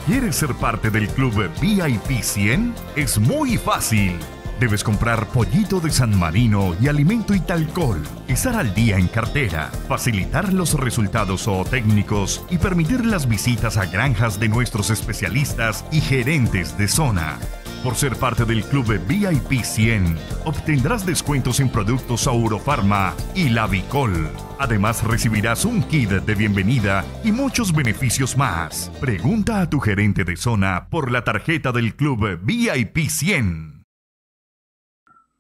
¿Quieres ser parte del club VIP 100? Es muy fácil. Debes comprar pollito de San Marino y alimento Italcol, estar al día en cartera, facilitar los resultados zootécnicos y permitir las visitas a granjas de nuestros especialistas y gerentes de zona. Por ser parte del club VIP 100, obtendrás descuentos en productos Aurofarma y Lavicol. Además, recibirás un kit de bienvenida y muchos beneficios más. Pregunta a tu gerente de zona por la tarjeta del club VIP 100.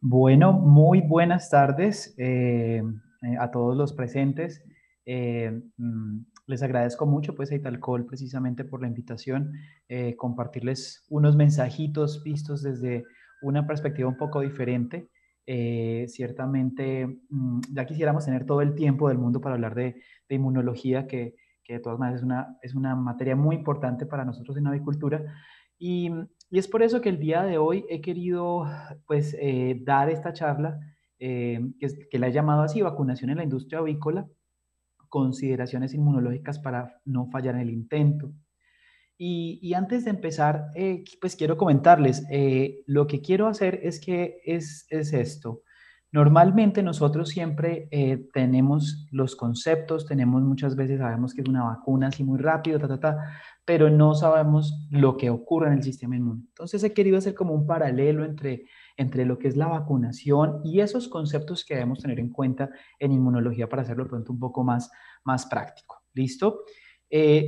Bueno, muy buenas tardes a todos los presentes. Les agradezco mucho pues a Italcol precisamente por la invitación, compartirles unos mensajitos vistos desde una perspectiva un poco diferente. Ciertamente ya quisiéramos tener todo el tiempo del mundo para hablar de inmunología, que de todas maneras es una materia muy importante para nosotros en avicultura. Y, y es por eso que el día de hoy he querido pues dar esta charla que la he llamado así, vacunación en la industria avícola, consideraciones inmunológicas para no fallar en el intento. Y antes de empezar, pues quiero comentarles, lo que quiero hacer es esto. Normalmente nosotros siempre tenemos los conceptos, tenemos muchas veces, sabemos que es una vacuna así muy rápido, pero no sabemos lo que ocurre en el sistema inmune. Entonces he querido hacer como un paralelo entre lo que es la vacunación y esos conceptos que debemos tener en cuenta en inmunología para hacerlo pronto un poco más práctico. ¿Listo?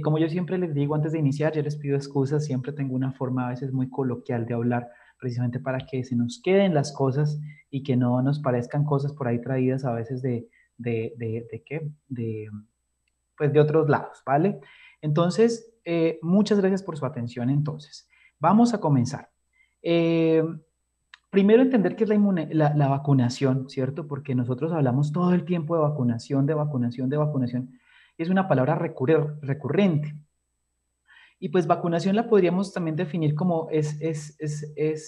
Como yo siempre les digo antes de iniciar, yo les pido excusas, siempre tengo una forma a veces muy coloquial de hablar, precisamente para que se nos queden las cosas y que no nos parezcan cosas por ahí traídas a veces de ¿qué? Pues de otros lados, ¿vale? Entonces, muchas gracias por su atención. Entonces, vamos a comenzar. Eh, Primero entender qué es la vacunación, ¿cierto? Porque nosotros hablamos todo el tiempo de vacunación, de vacunación, de vacunación. Es una palabra recurrente. Y pues vacunación la podríamos también definir como es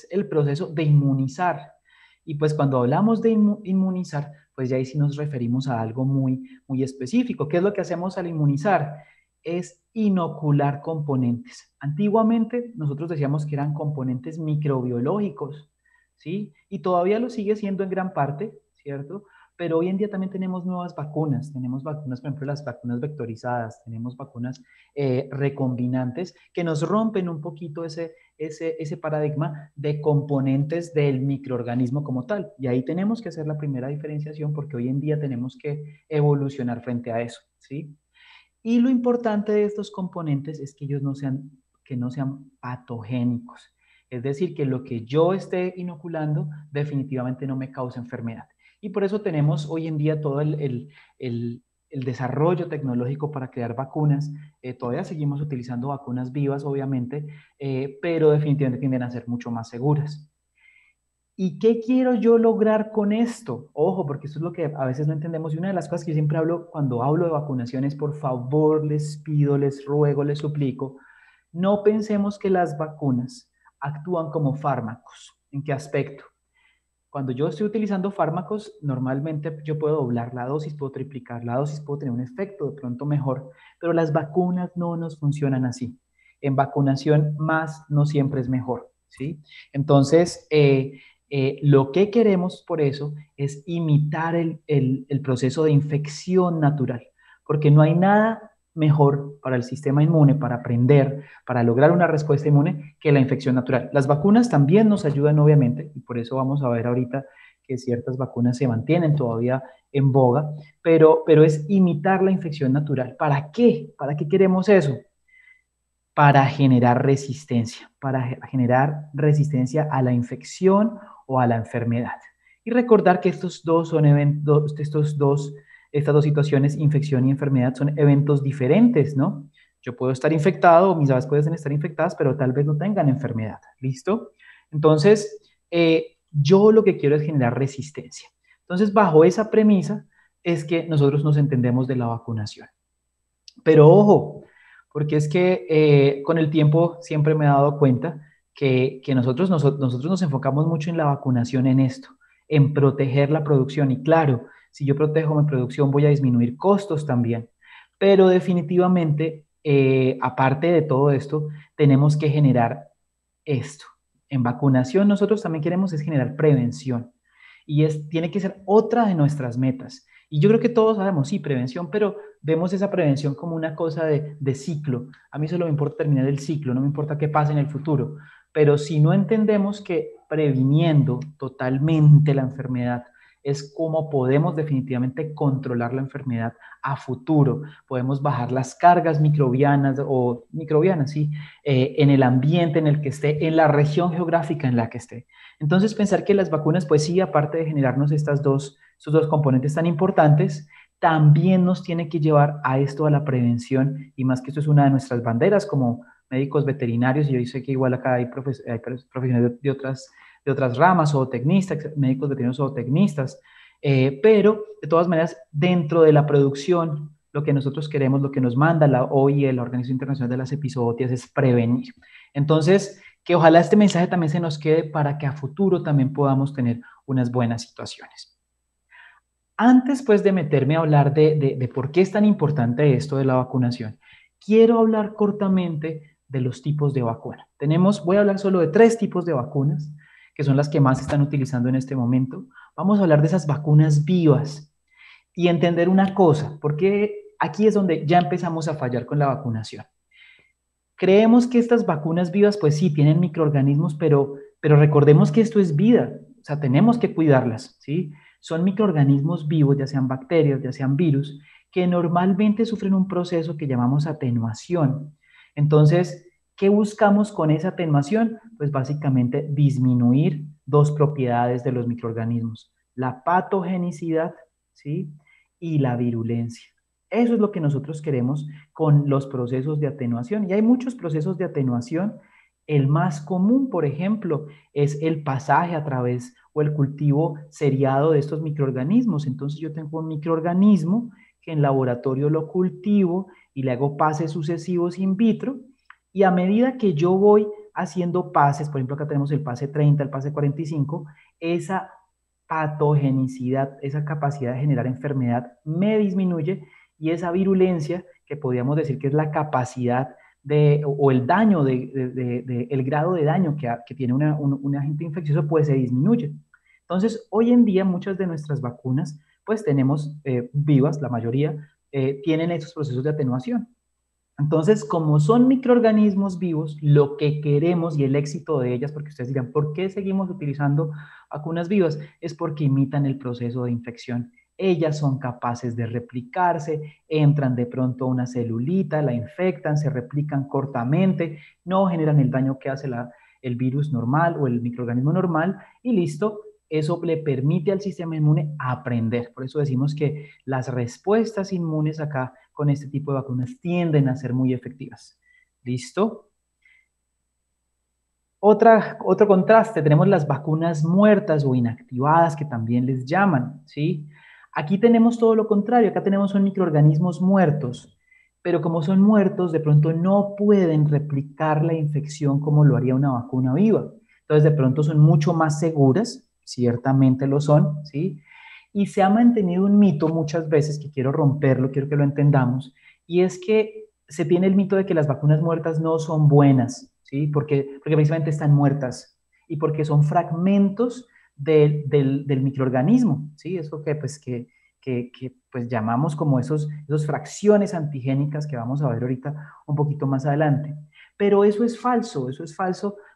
el proceso de inmunizar. Y pues cuando hablamos de inmunizar, pues ya ahí sí nos referimos a algo muy específico. ¿Qué es lo que hacemos al inmunizar? Es inocular componentes. Antiguamente nosotros decíamos que eran componentes microbiológicos, ¿sí? Y todavía lo sigue siendo en gran parte, ¿cierto? Pero hoy en día también tenemos vacunas, por ejemplo, las vacunas vectorizadas, tenemos vacunas recombinantes que nos rompen un poquito ese paradigma de componentes del microorganismo como tal. Y ahí tenemos que hacer la primera diferenciación porque hoy en día tenemos que evolucionar frente a eso, ¿sí? Y lo importante de estos componentes es que ellos que no sean patogénicos. Es decir, que lo que yo esté inoculando definitivamente no me cause enfermedad. Y por eso tenemos hoy en día todo el desarrollo tecnológico para crear vacunas. Todavía seguimos utilizando vacunas vivas, obviamente, pero definitivamente tienden a ser mucho más seguras. ¿Y qué quiero yo lograr con esto? Ojo, porque esto es lo que a veces no entendemos. Y una de las cosas que yo siempre hablo cuando hablo de vacunación es, por favor, les pido, les ruego, les suplico, no pensemos que las vacunas actúan como fármacos. ¿En qué aspecto? Cuando yo estoy utilizando fármacos, normalmente yo puedo doblar la dosis, puedo triplicar la dosis, puedo tener un efecto de pronto mejor, pero las vacunas no nos funcionan así. En vacunación más no siempre es mejor, ¿sí? Entonces, lo que queremos por eso es imitar el proceso de infección natural, porque no hay nada mejor para el sistema inmune, para aprender, para lograr una respuesta inmune, que la infección natural. Las vacunas también nos ayudan, obviamente, y por eso vamos a ver ahorita que ciertas vacunas se mantienen todavía en boga, pero es imitar la infección natural. ¿Para qué? ¿Para qué queremos eso? Para generar resistencia, a la infección o a la enfermedad. Y recordar que estos dos son estas dos situaciones, infección y enfermedad, son eventos diferentes, ¿no? Yo puedo estar infectado, mis aves pueden estar infectadas, pero tal vez no tengan enfermedad. ¿Listo? Entonces, yo lo que quiero es generar resistencia. Entonces, bajo esa premisa es que nosotros nos entendemos de la vacunación. Pero ojo, porque es que con el tiempo siempre me he dado cuenta que nosotros nos enfocamos mucho en la vacunación en esto, en proteger la producción. Y claro, si yo protejo mi producción voy a disminuir costos también. Pero definitivamente aparte de todo esto, tenemos que generar esto. En vacunación nosotros también queremos es generar prevención y tiene que ser otra de nuestras metas. Y yo creo que todos sabemos, sí, prevención, pero vemos esa prevención como una cosa de ciclo. A mí solo me importa terminar el ciclo, no me importa qué pase en el futuro. Pero si no entendemos que previniendo totalmente la enfermedad es como podemos definitivamente controlar la enfermedad a futuro, podemos bajar las cargas microbianas sí, en el ambiente en el que esté, en la región geográfica en la que esté. Entonces, pensar que las vacunas, pues sí, aparte de generarnos estos dos componentes tan importantes, también nos tiene que llevar a esto, a la prevención, y más que esto es una de nuestras banderas como médicos veterinarios, y yo sé que igual acá hay profesionales de otras ramas, o tecnistas, médicos veterinarios o tecnistas, pero de todas maneras, dentro de la producción, lo que nosotros queremos, lo que nos manda la OIE, la Organización Internacional de las Epizootias, es prevenir. Entonces, que ojalá este mensaje también se nos quede para que a futuro también podamos tener unas buenas situaciones. Antes, pues, de meterme a hablar de por qué es tan importante esto de la vacunación, quiero hablar cortamente de los tipos de vacuna. Voy a hablar solo de 3 tipos de vacunas, que son las que más se están utilizando en este momento. Vamos a hablar de esas vacunas vivas y entender una cosa, porque aquí es donde ya empezamos a fallar con la vacunación. Creemos que estas vacunas vivas, pues sí, tienen microorganismos, pero recordemos que esto es vida, o sea, tenemos que cuidarlas, ¿sí? Son microorganismos vivos, ya sean bacterias, ya sean virus, que normalmente sufren un proceso que llamamos atenuación. Entonces, ¿qué buscamos con esa atenuación? Pues básicamente disminuir 2 propiedades de los microorganismos, la patogenicidad, ¿sí? Y la virulencia. Eso es lo que nosotros queremos con los procesos de atenuación. Y hay muchos procesos de atenuación. El más común, por ejemplo, es el pasaje a través o el cultivo seriado de estos microorganismos. Entonces yo tengo un microorganismo que en laboratorio lo cultivo y le hago pases sucesivos in vitro, y a medida que yo voy haciendo pases, por ejemplo acá tenemos el pase 30, el pase 45, esa patogenicidad, esa capacidad de generar enfermedad me disminuye, y esa virulencia, que podríamos decir que es la capacidad o el daño, el grado de daño que tiene un agente infeccioso, pues se disminuye. Entonces, hoy en día muchas de nuestras vacunas, pues tenemos vivas, la mayoría, tienen estos procesos de atenuación. Entonces, como son microorganismos vivos, lo que queremos y el éxito de ellas, porque ustedes dirán, ¿por qué seguimos utilizando vacunas vivas? Es porque imitan el proceso de infección. Ellas son capaces de replicarse, entran de pronto a una celulita, la infectan, se replican cortamente, no generan el daño que hace el virus normal o el microorganismo normal, y listo. Eso le permite al sistema inmune aprender. Por eso decimos que las respuestas inmunes acá con este tipo de vacunas tienden a ser muy efectivas. ¿Listo? Otro contraste, tenemos las vacunas muertas o inactivadas, que también les llaman, ¿sí? Aquí tenemos todo lo contrario, acá tenemos son microorganismos muertos, pero como son muertos, de pronto no pueden replicar la infección como lo haría una vacuna viva. Entonces, de pronto son mucho más seguras, ciertamente lo son, ¿sí? Y se ha mantenido un mito muchas veces, que quiero romperlo, quiero que lo entendamos, y es que se tiene el mito de que las vacunas muertas no son buenas, ¿sí? Porque precisamente están muertas y porque son fragmentos del microorganismo, ¿sí? Eso pues llamamos como esos fracciones antigénicas que vamos a ver ahorita un poquito más adelante. Pero eso es falso.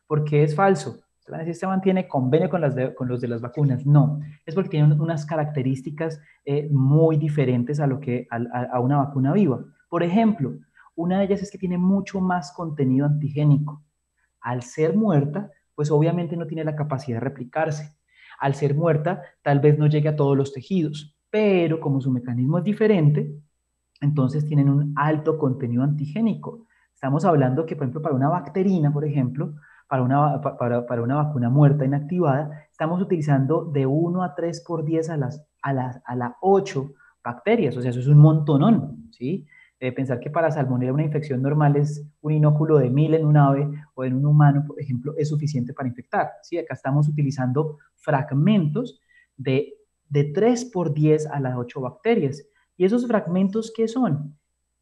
¿Por qué es falso? Esteban tiene convenio con los de las vacunas. No, es porque tienen unas características muy diferentes a una vacuna viva. Por ejemplo, una de ellas es que tiene mucho más contenido antigénico. Al ser muerta, pues obviamente no tiene la capacidad de replicarse. Al ser muerta, tal vez no llegue a todos los tejidos, pero como su mecanismo es diferente, entonces tienen un alto contenido antigénico. Estamos hablando que, por ejemplo, para una bacterina, por ejemplo, para una vacuna muerta inactivada, estamos utilizando de 1 a 3 por 10 a las 8 bacterias. O sea, eso es un montonón, ¿sí? Pensar que para salmonella una infección normal es un inóculo de 1000 en un ave o en un humano, por ejemplo, es suficiente para infectar, ¿sí? Acá estamos utilizando fragmentos de 3 por 10 a las 8 bacterias. ¿Y esos fragmentos qué son?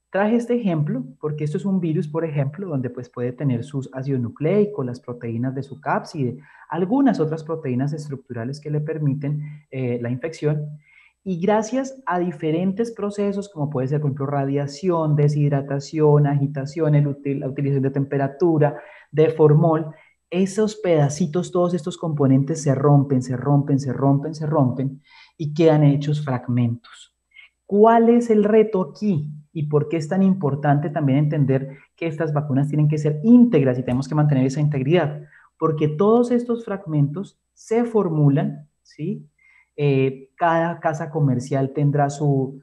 Traje este ejemplo porque esto es un virus, por ejemplo, donde pues puede tener sus ácidos nucleicos, las proteínas de su cápside, algunas otras proteínas estructurales que le permiten la infección. Y gracias a diferentes procesos, como puede ser, por ejemplo, radiación, deshidratación, agitación, la utilización de temperatura, de formol, esos pedacitos, todos estos componentes se rompen, se rompen, se rompen, se rompen y quedan hechos fragmentos. ¿Cuál es el reto aquí? ¿Y por qué es tan importante también entender que estas vacunas tienen que ser íntegras y tenemos que mantener esa integridad? Porque todos estos fragmentos se formulan, ¿sí? Cada casa comercial tendrá su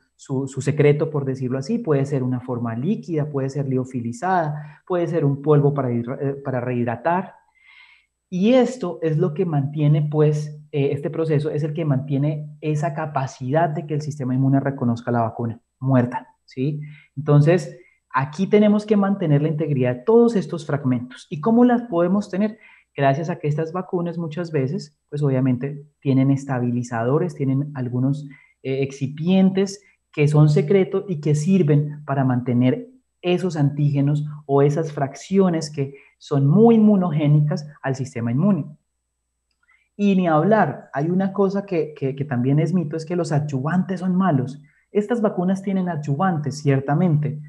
secreto, por decirlo así. Puede ser una forma líquida, puede ser liofilizada, puede ser un polvo para rehidratar. Y esto es lo que mantiene, pues, este proceso es el que mantiene esa capacidad de que el sistema inmune reconozca la vacuna muerta, ¿sí? Entonces, aquí tenemos que mantener la integridad de todos estos fragmentos. ¿Y cómo las podemos tener? Gracias a que estas vacunas muchas veces, pues obviamente, tienen estabilizadores, tienen algunos excipientes que son secretos y que sirven para mantener esos antígenos o esas fracciones que son muy inmunogénicas al sistema inmune. Y ni hablar, hay una cosa que también es mito, es que los adyuvantes son malos. Estas vacunas tienen adyuvantes, ciertamente.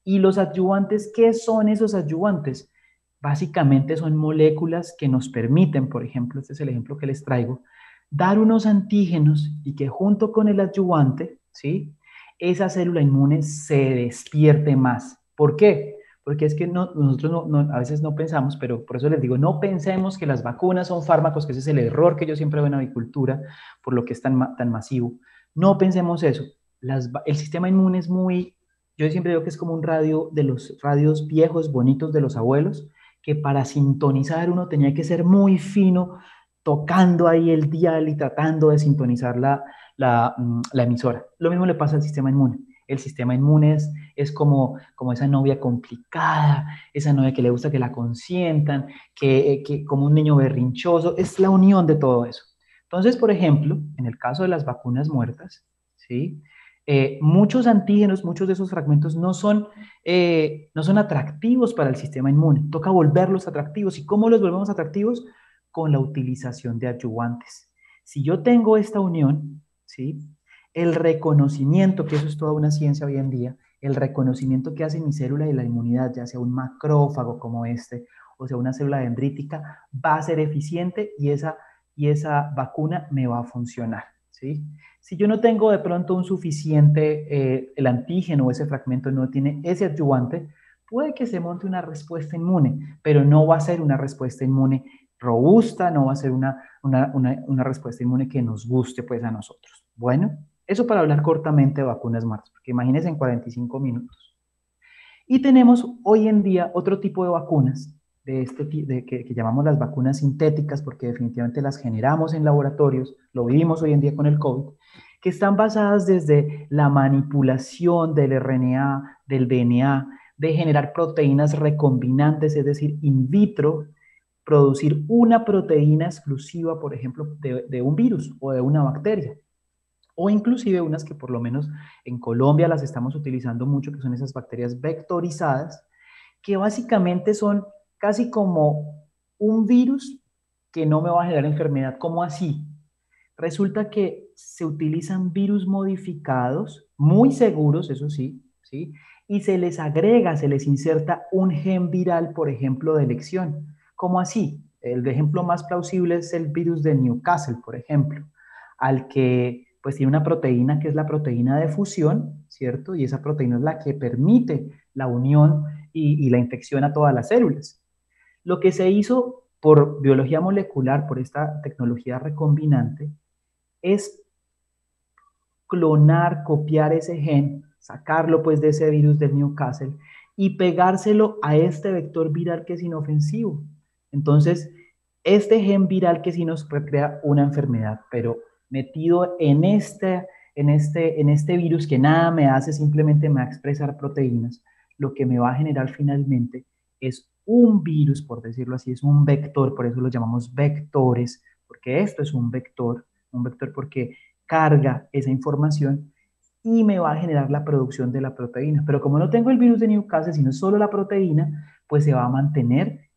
¿Y los adyuvantes, qué son esos adyuvantes? Básicamente son moléculas que nos permiten, por ejemplo, este es el ejemplo que les traigo, dar unos antígenos y que junto con el adyuvante, ¿sí? Esa célula inmune se despierte más. ¿Por qué? Porque es que nosotros a veces no pensamos, pero por eso les digo, no pensemos que las vacunas son fármacos, que ese es el error que yo siempre veo en avicultura, por lo que es tan masivo. No pensemos eso. El sistema inmune es muy, yo siempre digo que es como un radio de los radios viejos, bonitos de los abuelos, que para sintonizar uno tenía que ser muy fino, tocando ahí el dial y tratando de sintonizar la emisora. Lo mismo le pasa al sistema inmune. El sistema inmune es como esa novia complicada, esa novia que le gusta que la consientan, que como un niño berrinchoso, es la unión de todo eso. Entonces, por ejemplo, en el caso de las vacunas muertas, ¿sí? Muchos antígenos, muchos de esos fragmentos no son atractivos para el sistema inmune. Toca volverlos atractivos. ¿Y cómo los volvemos atractivos? Con la utilización de adyuvantes. Si yo tengo esta unión, ¿sí? El reconocimiento, que eso es toda una ciencia hoy en día, el reconocimiento que hace mi célula de la inmunidad, ya sea un macrófago como este, o sea una célula dendrítica, va a ser eficiente y esa vacuna me va a funcionar, ¿sí? Si yo no tengo de pronto un suficiente, el antígeno o ese fragmento no tiene ese adyuvante, puede que se monte una respuesta inmune, pero no va a ser una respuesta inmune robusta, no va a ser una respuesta inmune que nos guste pues a nosotros. Bueno, eso para hablar cortamente de vacunas muertas, porque imagínense en 45 minutos. Y tenemos hoy en día otro tipo de vacunas, que llamamos las vacunas sintéticas, porque definitivamente las generamos en laboratorios, lo vivimos hoy en día con el COVID, que están basadas desde la manipulación del RNA, del DNA, de generar proteínas recombinantes, es decir, in vitro, producir una proteína exclusiva, por ejemplo, de un virus o de una bacteria o inclusive unas que por lo menos en Colombia las estamos utilizando mucho, que son esas bacterias vectorizadas, que básicamente son casi como un virus que no me va a generar enfermedad. ¿Cómo así? Resulta que se utilizan virus modificados, muy seguros, eso sí, ¿sí? Y se les agrega, se les inserta un gen viral, por ejemplo, de elección. ¿Cómo así? El ejemplo más plausible es el virus de Newcastle, por ejemplo, al que pues tiene una proteína que es la proteína de fusión, ¿cierto? Y esa proteína es la que permite la unión y la infección a todas las células. Lo que se hizo por biología molecular, por esta tecnología recombinante, es clonar, copiar ese gen, sacarlo pues de ese virus del Newcastle y pegárselo a este vector viral que es inofensivo. Entonces, este gen viral que sí nos recrea una enfermedad, pero metido en este virus que nada me hace, simplemente me va a expresar proteínas, lo que me va a generar finalmente es un virus, por decirlo así, es un vector, por eso lo llamamos vectores, porque esto es un vector porque carga esa información y me va a generar la producción de la proteína. Pero como no tengo el virus de Newcastle, sino solo la proteína, pues se va a mantener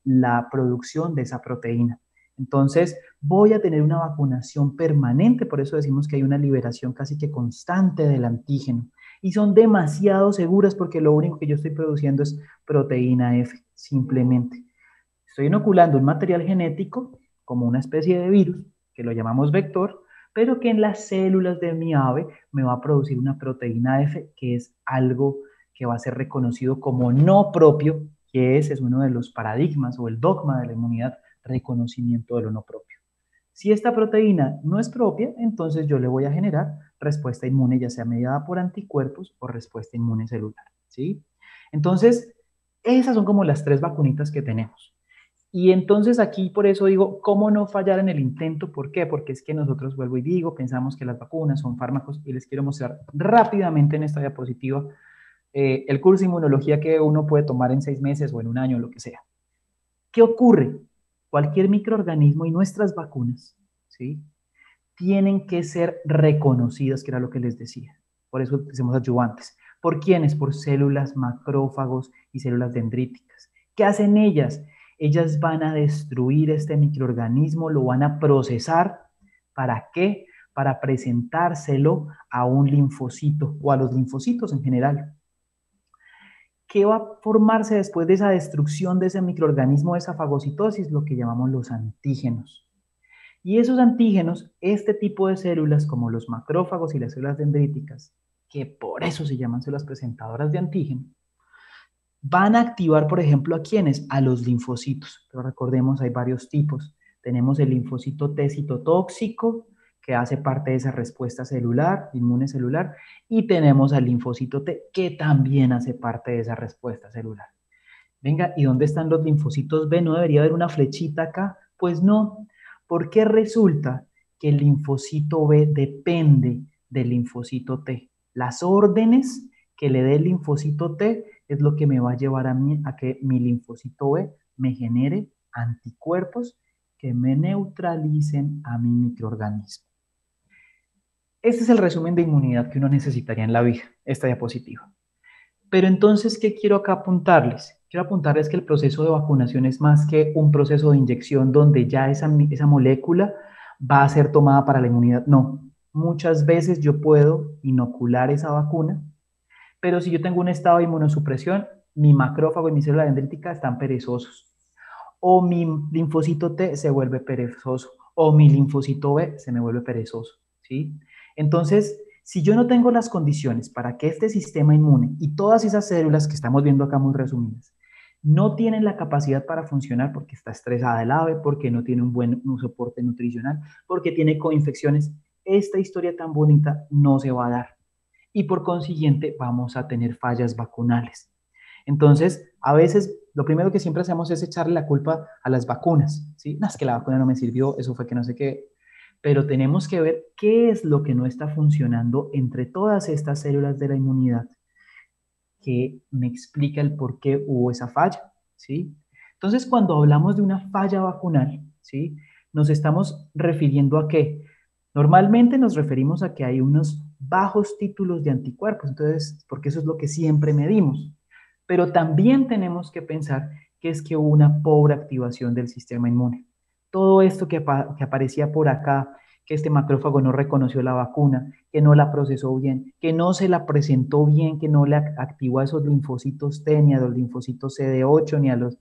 la producción de esa proteína. Entonces, voy a tener una vacunación permanente, por eso decimos que hay una liberación casi que constante del antígeno. Y son demasiado seguras porque lo único que yo estoy produciendo es proteína F, simplemente. Estoy inoculando un material genético como una especie de virus, que lo llamamos vector, pero que en las células de mi ave me va a producir una proteína F, que es algo que va a ser reconocido como no propio, que ese es uno de los paradigmas o el dogma de la inmunidad, reconocimiento de lo no propio. Si esta proteína no es propia, entonces yo le voy a generar respuesta inmune, ya sea mediada por anticuerpos o respuesta inmune celular, ¿sí? Entonces, esas son como las 3 vacunitas que tenemos. Y entonces aquí por eso digo, ¿cómo no fallar en el intento? ¿Por qué? Porque es que nosotros, vuelvo y digo, pensamos que las vacunas son fármacos y les quiero mostrar rápidamente en esta diapositiva el curso de inmunología que uno puede tomar en 6 meses o en un año, lo que sea. ¿Qué ocurre? Cualquier microorganismo y nuestras vacunas, ¿sí? Tienen que ser reconocidas, que era lo que les decía. Por eso hacemos adyuvantes. ¿Por quiénes? Por células macrófagos y células dendríticas. ¿Qué hacen ellas? Ellas van a destruir este microorganismo, lo van a procesar. ¿Para qué? Para presentárselo a un linfocito o a los linfocitos en general. ¿Qué va a formarse después de esa destrucción de ese microorganismo, de esa fagocitosis? Lo que llamamos los antígenos. Y esos antígenos, este tipo de células como los macrófagos y las células dendríticas, que por eso se llaman células presentadoras de antígeno, van a activar, por ejemplo, ¿a quiénes? A los linfocitos. Pero recordemos, hay varios tipos. Tenemos el linfocito T citotóxico, que hace parte de esa respuesta celular, inmune celular, y tenemos al linfocito T, que también hace parte de esa respuesta celular. Venga, ¿y dónde están los linfocitos B? ¿No debería haber una flechita acá? Pues no, porque resulta que el linfocito B depende del linfocito T. Las órdenes que le dé el linfocito T es lo que me va a llevar a mí a que mi linfocito B me genere anticuerpos que me neutralicen a mi microorganismo. Este es el resumen de inmunidad que uno necesitaría en la vida, esta diapositiva. Pero entonces, ¿qué quiero acá apuntarles? Quiero apuntarles que el proceso de vacunación es más que un proceso de inyección donde ya esa molécula va a ser tomada para la inmunidad. No, muchas veces yo puedo inocular esa vacuna, pero si yo tengo un estado de inmunosupresión, mi macrófago y mi célula dendrítica están perezosos. O mi linfocito T se vuelve perezoso, o mi linfocito B se me vuelve perezoso, ¿sí? Entonces, si yo no tengo las condiciones para que este sistema inmune y todas esas células que estamos viendo acá muy resumidas no tienen la capacidad para funcionar porque está estresada el ave, porque no tiene un soporte nutricional, porque tiene coinfecciones, esta historia tan bonita no se va a dar. Y por consiguiente vamos a tener fallas vacunales. Entonces, a veces lo primero que siempre hacemos es echarle la culpa a las vacunas, ¿sí? No, es que la vacuna no me sirvió, eso fue que no sé qué. Pero tenemos que ver qué es lo que no está funcionando entre todas estas células de la inmunidad que me explica el por qué hubo esa falla, ¿sí? Entonces, cuando hablamos de una falla vacunal, ¿sí? Nos estamos refiriendo a qué. Normalmente nos referimos a que hay unos bajos títulos de anticuerpos, entonces, porque eso es lo que siempre medimos. Pero también tenemos que pensar que es que hubo una pobre activación del sistema inmune. Todo esto que aparecía por acá, que este macrófago no reconoció la vacuna, que no la procesó bien, que no se la presentó bien, que no le activó a esos linfocitos T, ni a los linfocitos CD8, ni a los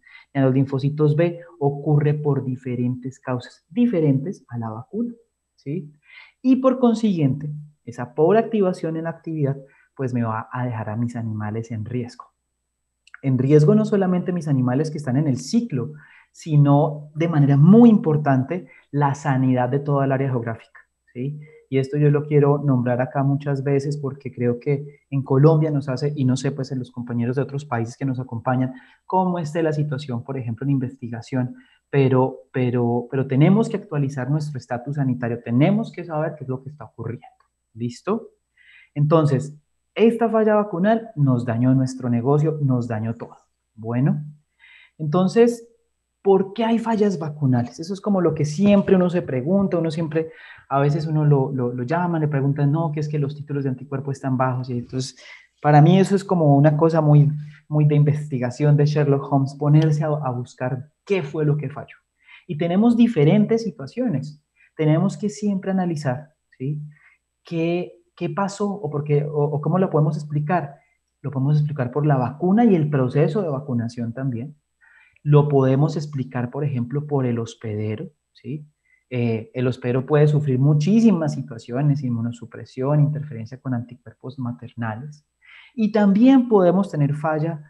linfocitos B, ocurre por diferentes causas, diferentes a la vacuna, ¿sí? Y por consiguiente, esa pobre activación en la actividad, pues me va a dejar a mis animales en riesgo. En riesgo no solamente mis animales que están en el ciclo, sino de manera muy importante la sanidad de toda el área geográfica, ¿sí? Y esto yo lo quiero nombrar acá muchas veces porque creo que en Colombia nos hace, y no sé, pues en los compañeros de otros países que nos acompañan, cómo esté la situación, por ejemplo, en investigación, pero tenemos que actualizar nuestro estatus sanitario, tenemos que saber qué es lo que está ocurriendo, ¿listo? Entonces, esta falla vacunal nos dañó nuestro negocio, nos dañó todo. Bueno, entonces, ¿por qué hay fallas vacunales? Eso es como lo que siempre uno se pregunta, uno siempre, a veces uno lo llama, le preguntan, no, que es que los títulos de anticuerpo están bajos. Y entonces, para mí eso es como una cosa muy de investigación de Sherlock Holmes, ponerse a buscar qué fue lo que falló. Y tenemos diferentes situaciones. Tenemos que siempre analizar, ¿sí? ¿Qué pasó o cómo lo podemos explicar? Lo podemos explicar por la vacuna y el proceso de vacunación también. Lo podemos explicar, por ejemplo, por el hospedero, ¿sí? El hospedero puede sufrir muchísimas situaciones, inmunosupresión, interferencia con anticuerpos maternales. Y también podemos tener falla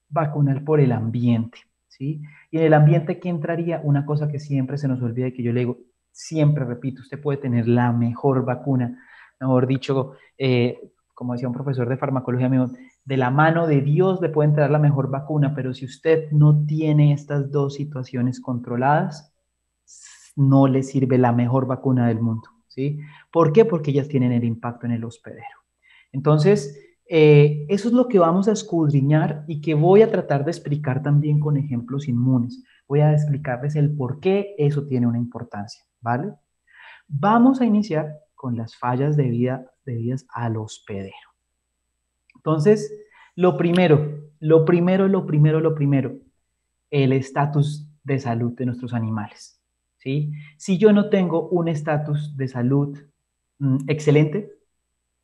vacunal por el ambiente, ¿sí? Y en el ambiente, ¿qué entraría? Una cosa que siempre se nos olvida y que yo le digo, siempre repito, usted puede tener la mejor vacuna, mejor dicho, como decía un profesor de farmacología mío, de la mano de Dios le puede entrar la mejor vacuna, pero si usted no tiene estas dos situaciones controladas, no le sirve la mejor vacuna del mundo, ¿sí? ¿Por qué? Porque ellas tienen el impacto en el hospedero. Entonces, eso es lo que vamos a escudriñar y que voy a tratar de explicar también con ejemplos inmunes. Voy a explicarles el por qué eso tiene una importancia, ¿vale? Vamos a iniciar con las fallas debidas al hospedero. Entonces, lo primero, el estatus de salud de nuestros animales, ¿sí? Si yo no tengo un estatus de salud excelente,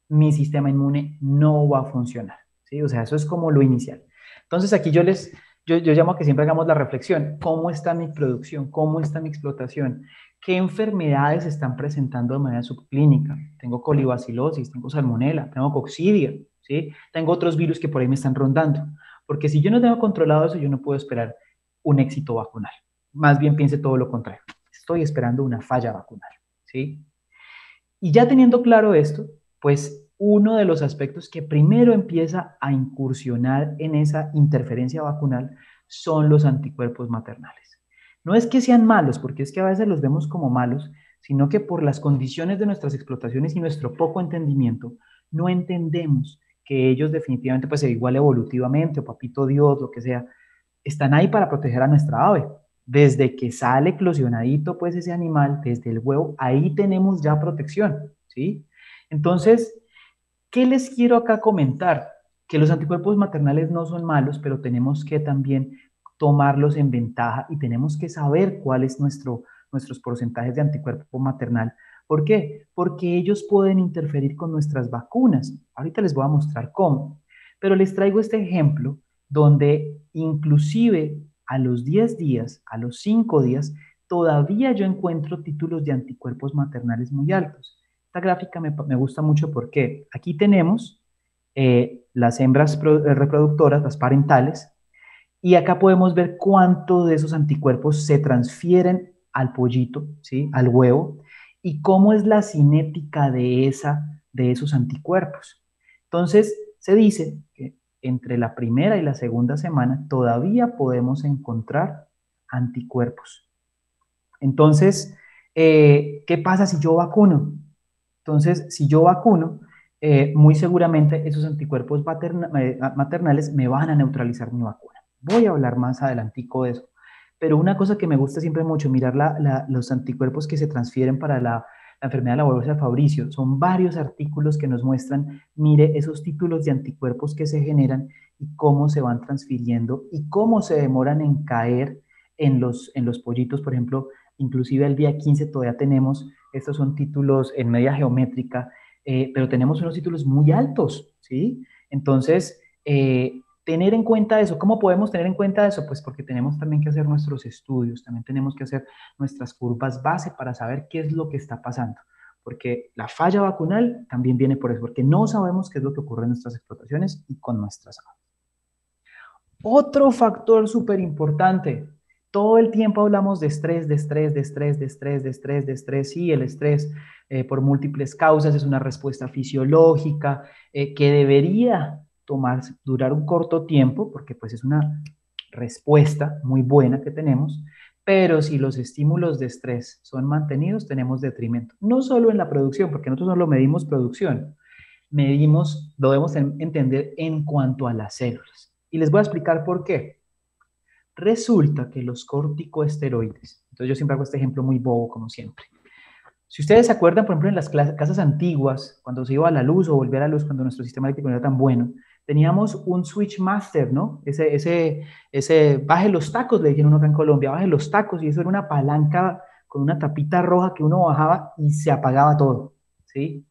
mi sistema inmune no va a funcionar, ¿sí? O sea, eso es como lo inicial. Entonces, aquí yo llamo a que siempre hagamos la reflexión. ¿Cómo está mi producción? ¿Cómo está mi explotación? ¿Qué enfermedades se están presentando de manera subclínica? Tengo colibacilosis, tengo salmonela, tengo coccidia, ¿sí? Tengo otros virus que por ahí me están rondando. Porque si yo no tengo controlado eso, yo no puedo esperar un éxito vacunal. Más bien piense todo lo contrario. Estoy esperando una falla vacunal, ¿sí? Y ya teniendo claro esto, pues uno de los aspectos que primero empieza a incursionar en esa interferencia vacunal son los anticuerpos maternales. No es que sean malos, porque es que a veces los vemos como malos, sino que por las condiciones de nuestras explotaciones y nuestro poco entendimiento, no entendemos que ellos definitivamente, pues igual evolutivamente, o papito Dios, lo que sea, están ahí para proteger a nuestra ave. Desde que sale eclosionadito, pues ese animal, desde el huevo, ahí tenemos ya protección, ¿sí? Entonces, ¿qué les quiero acá comentar? Que los anticuerpos maternales no son malos, pero tenemos que también tomarlos en ventaja y tenemos que saber cuál es nuestros porcentajes de anticuerpo maternal. ¿Por qué? Porque ellos pueden interferir con nuestras vacunas. Ahorita les voy a mostrar cómo. Pero les traigo este ejemplo donde inclusive a los 10 días, a los 5 días, todavía yo encuentro títulos de anticuerpos maternales muy altos. Esta gráfica me gusta mucho porque aquí tenemos las hembras reproductoras, las parentales, y acá podemos ver cuánto de esos anticuerpos se transfieren al pollito, ¿sí? Al huevo, y cómo es la cinética de esos anticuerpos. Entonces, se dice que entre la primera y la segunda semana todavía podemos encontrar anticuerpos. Entonces, ¿qué pasa si yo vacuno? Entonces, si yo vacuno, muy seguramente esos anticuerpos maternales me van a neutralizar mi vacuna. Voy a hablar más adelantico de eso. Pero una cosa que me gusta siempre mucho, mirar los anticuerpos que se transfieren para la enfermedad de la bolsa de Fabricio. Son varios artículos que nos muestran, mire, esos títulos de anticuerpos que se generan y cómo se van transfiriendo y cómo se demoran en caer en los pollitos. Por ejemplo, inclusive el día 15 todavía tenemos, estos son títulos en media geométrica, pero tenemos unos títulos muy altos, ¿sí? Entonces, tener en cuenta eso. ¿Cómo podemos tener en cuenta eso? Pues porque tenemos también que hacer nuestros estudios, también tenemos que hacer nuestras curvas base para saber qué es lo que está pasando. Porque la falla vacunal también viene por eso, porque no sabemos qué es lo que ocurre en nuestras explotaciones y con nuestras aves. Otro factor súper importante. Todo el tiempo hablamos de estrés, de estrés, de estrés, de estrés, de estrés, de estrés. Sí, el estrés por múltiples causas es una respuesta fisiológica que debería durar un corto tiempo, porque pues es una respuesta muy buena que tenemos, pero si los estímulos de estrés son mantenidos, tenemos detrimento. No solo en la producción, porque nosotros no lo medimos producción, lo debemos entender en cuanto a las células. Y les voy a explicar por qué. Resulta que los corticosteroides, entonces yo siempre hago este ejemplo muy bobo como siempre. Si ustedes se acuerdan, por ejemplo, en las casas antiguas, cuando se iba a la luz o volvía a la luz, cuando nuestro sistema eléctrico no era tan bueno, teníamos un switch master, ¿no? Baje los tacos, le dijeron uno acá en Colombia, baje los tacos, y eso era una palanca con una tapita roja que uno bajaba y se apagaba todo, ¿sí?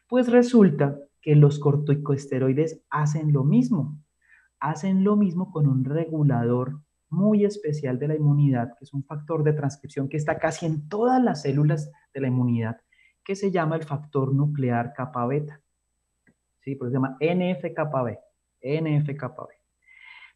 Pues resulta que los corticosteroides hacen lo mismo con un regulador muy especial de la inmunidad, que es un factor de transcripción que está casi en todas las células de la inmunidad, que se llama el factor nuclear kappa beta. ¿Sí? Por eso se llama NF-κB. NF-κB.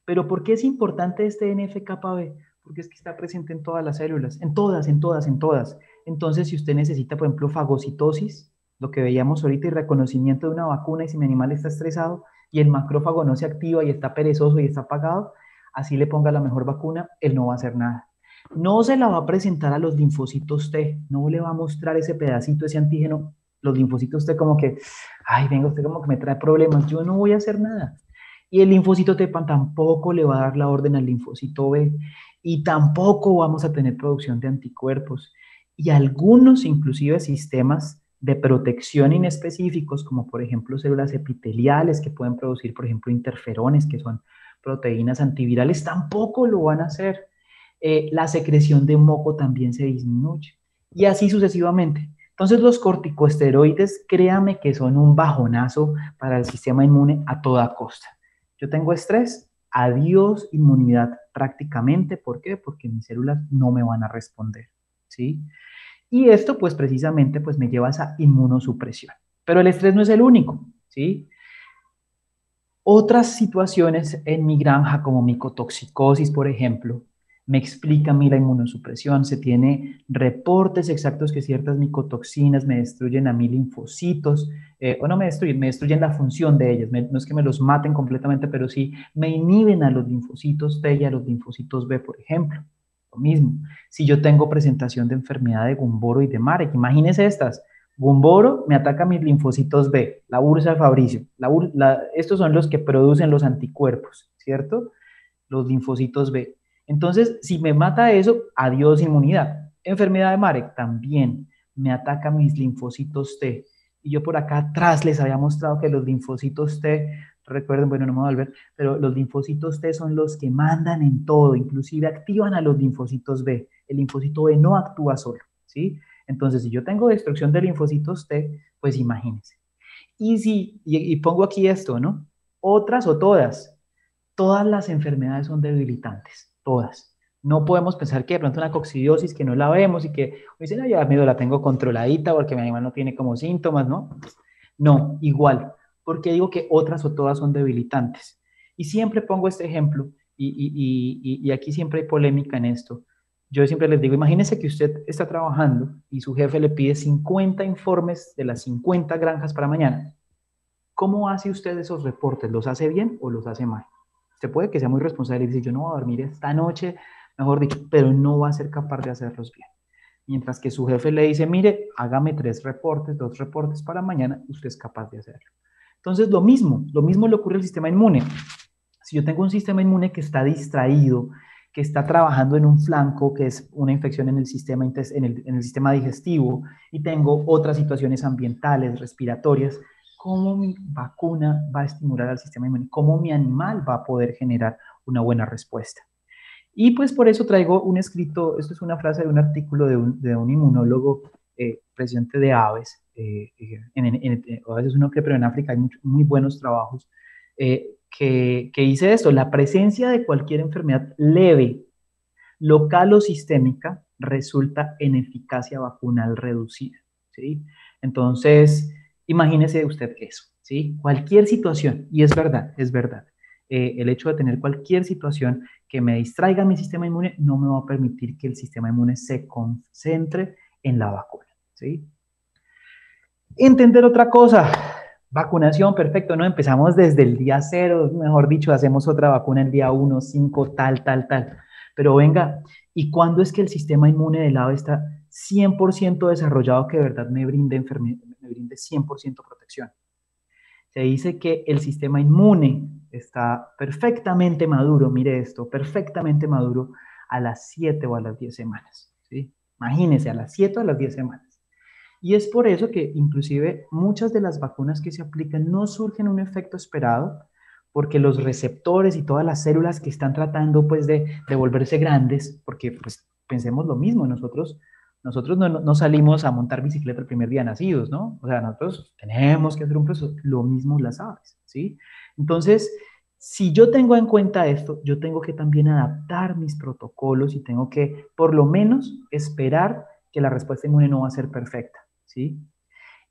Pero ¿por qué es importante este NF-κB? Porque es que está presente en todas las células, en todas, en todas, en todas. Entonces, si usted necesita, por ejemplo, fagocitosis, lo que veíamos ahorita, y reconocimiento de una vacuna, y si mi animal está estresado y el macrófago no se activa y está perezoso y está apagado, así le ponga la mejor vacuna, él no va a hacer nada. No se la va a presentar a los linfocitos T, no le va a mostrar ese pedacito, ese antígeno, los linfocitos T como que, ay, venga, usted como que me trae problemas, yo no voy a hacer nada. Y el linfocito T tampoco le va a dar la orden al linfocito B, y tampoco vamos a tener producción de anticuerpos. Y algunos, inclusive, sistemas de protección inespecíficos, como por ejemplo células epiteliales que pueden producir, por ejemplo, interferones, que son proteínas antivirales, tampoco lo van a hacer. La secreción de moco también se disminuye. Y así sucesivamente. Entonces los corticosteroides, créame que son un bajonazo para el sistema inmune a toda costa. Yo tengo estrés, adiós inmunidad prácticamente. ¿Por qué? Porque mis células no me van a responder, ¿sí? Y esto pues precisamente pues me lleva a esa inmunosupresión. Pero el estrés no es el único, ¿sí? Otras situaciones en mi granja, como micotoxicosis, por ejemplo, me explica a mí la inmunosupresión. Se tiene reportes exactos que ciertas micotoxinas me destruyen a mí linfocitos, o no me destruyen la función de ellas. No es que me los maten completamente, pero sí me inhiben a los linfocitos T y a los linfocitos B, por ejemplo. Lo mismo, si yo tengo presentación de enfermedad de Gumboro y de Marek, imagínense estas. Gumboro me ataca mis linfocitos B, la bursa de Fabricio. Estos son los que producen los anticuerpos, ¿cierto? Los linfocitos B. Entonces, si me mata eso, adiós inmunidad. Enfermedad de Marek también me ataca mis linfocitos T. Y yo por acá atrás les había mostrado que los linfocitos T, recuerden, bueno, no me voy a volver, pero los linfocitos T son los que mandan en todo, inclusive activan a los linfocitos B. El linfocito B no actúa solo, ¿sí? Entonces, si yo tengo destrucción de linfocitos T, pues imagínense. Y pongo aquí esto, ¿no? Otras o todas las enfermedades son debilitantes, todas. No podemos pensar que de pronto una coccidiosis que no la vemos y que dicen, no, ya medio la tengo controladita porque mi animal no tiene como síntomas, ¿no? No, igual, porque digo que otras o todas son debilitantes. Y siempre pongo este ejemplo, y aquí siempre hay polémica en esto. Yo siempre les digo, imagínense que usted está trabajando y su jefe le pide 50 informes de las 50 granjas para mañana. ¿Cómo hace usted esos reportes? ¿Los hace bien o los hace mal? Usted puede que sea muy responsable y dice, yo no voy a dormir esta noche, mejor dicho, pero no va a ser capaz de hacerlos bien. Mientras que su jefe le dice, mire, hágame 3 reportes, 2 reportes para mañana, usted es capaz de hacerlo. Entonces, lo mismo le ocurre al sistema inmune. Si yo tengo un sistema inmune que está distraído, que está trabajando en un flanco, que es una infección en el sistema, en el sistema digestivo, y tengo otras situaciones ambientales, respiratorias, ¿cómo mi vacuna va a estimular al sistema inmune? ¿Cómo mi animal va a poder generar una buena respuesta? Y pues por eso traigo un escrito, esto es una frase de un artículo de un inmunólogo presidente de aves, a veces uno cree, pero en África hay muy buenos trabajos, que dice esto: la presencia de cualquier enfermedad leve, local o sistémica resulta en eficacia vacunal reducida, ¿sí? Entonces, imagínese usted eso, ¿sí? Cualquier situación, y es verdad, el hecho de tener cualquier situación que me distraiga mi sistema inmune no me va a permitir que el sistema inmune se concentre en la vacuna, ¿sí? Entender otra cosa, vacunación, perfecto, ¿no? Empezamos desde el día 0, mejor dicho, hacemos otra vacuna el día 1, 5, tal. Pero venga, ¿y cuándo es que el sistema inmune del ave está 100% desarrollado que de verdad me brinde 100% protección? se dice que el sistema inmune está perfectamente maduro, mire esto, perfectamente maduro a las 7 o a las 10 semanas, ¿sí? Imagínense, a las 7 o a las 10 semanas. Y es por eso que inclusive muchas de las vacunas que se aplican no surgen un efecto esperado, porque los receptores y todas las células que están tratando pues de volverse grandes, porque pues pensemos lo mismo, nosotros no salimos a montar bicicleta el primer día nacidos, ¿no? O sea, nosotros tenemos que hacer un proceso, lo mismo las aves, ¿sí? Entonces, si yo tengo en cuenta esto, yo tengo que también adaptar mis protocolos y tengo que, por lo menos, esperar que la respuesta inmune no va a ser perfecta, ¿sí?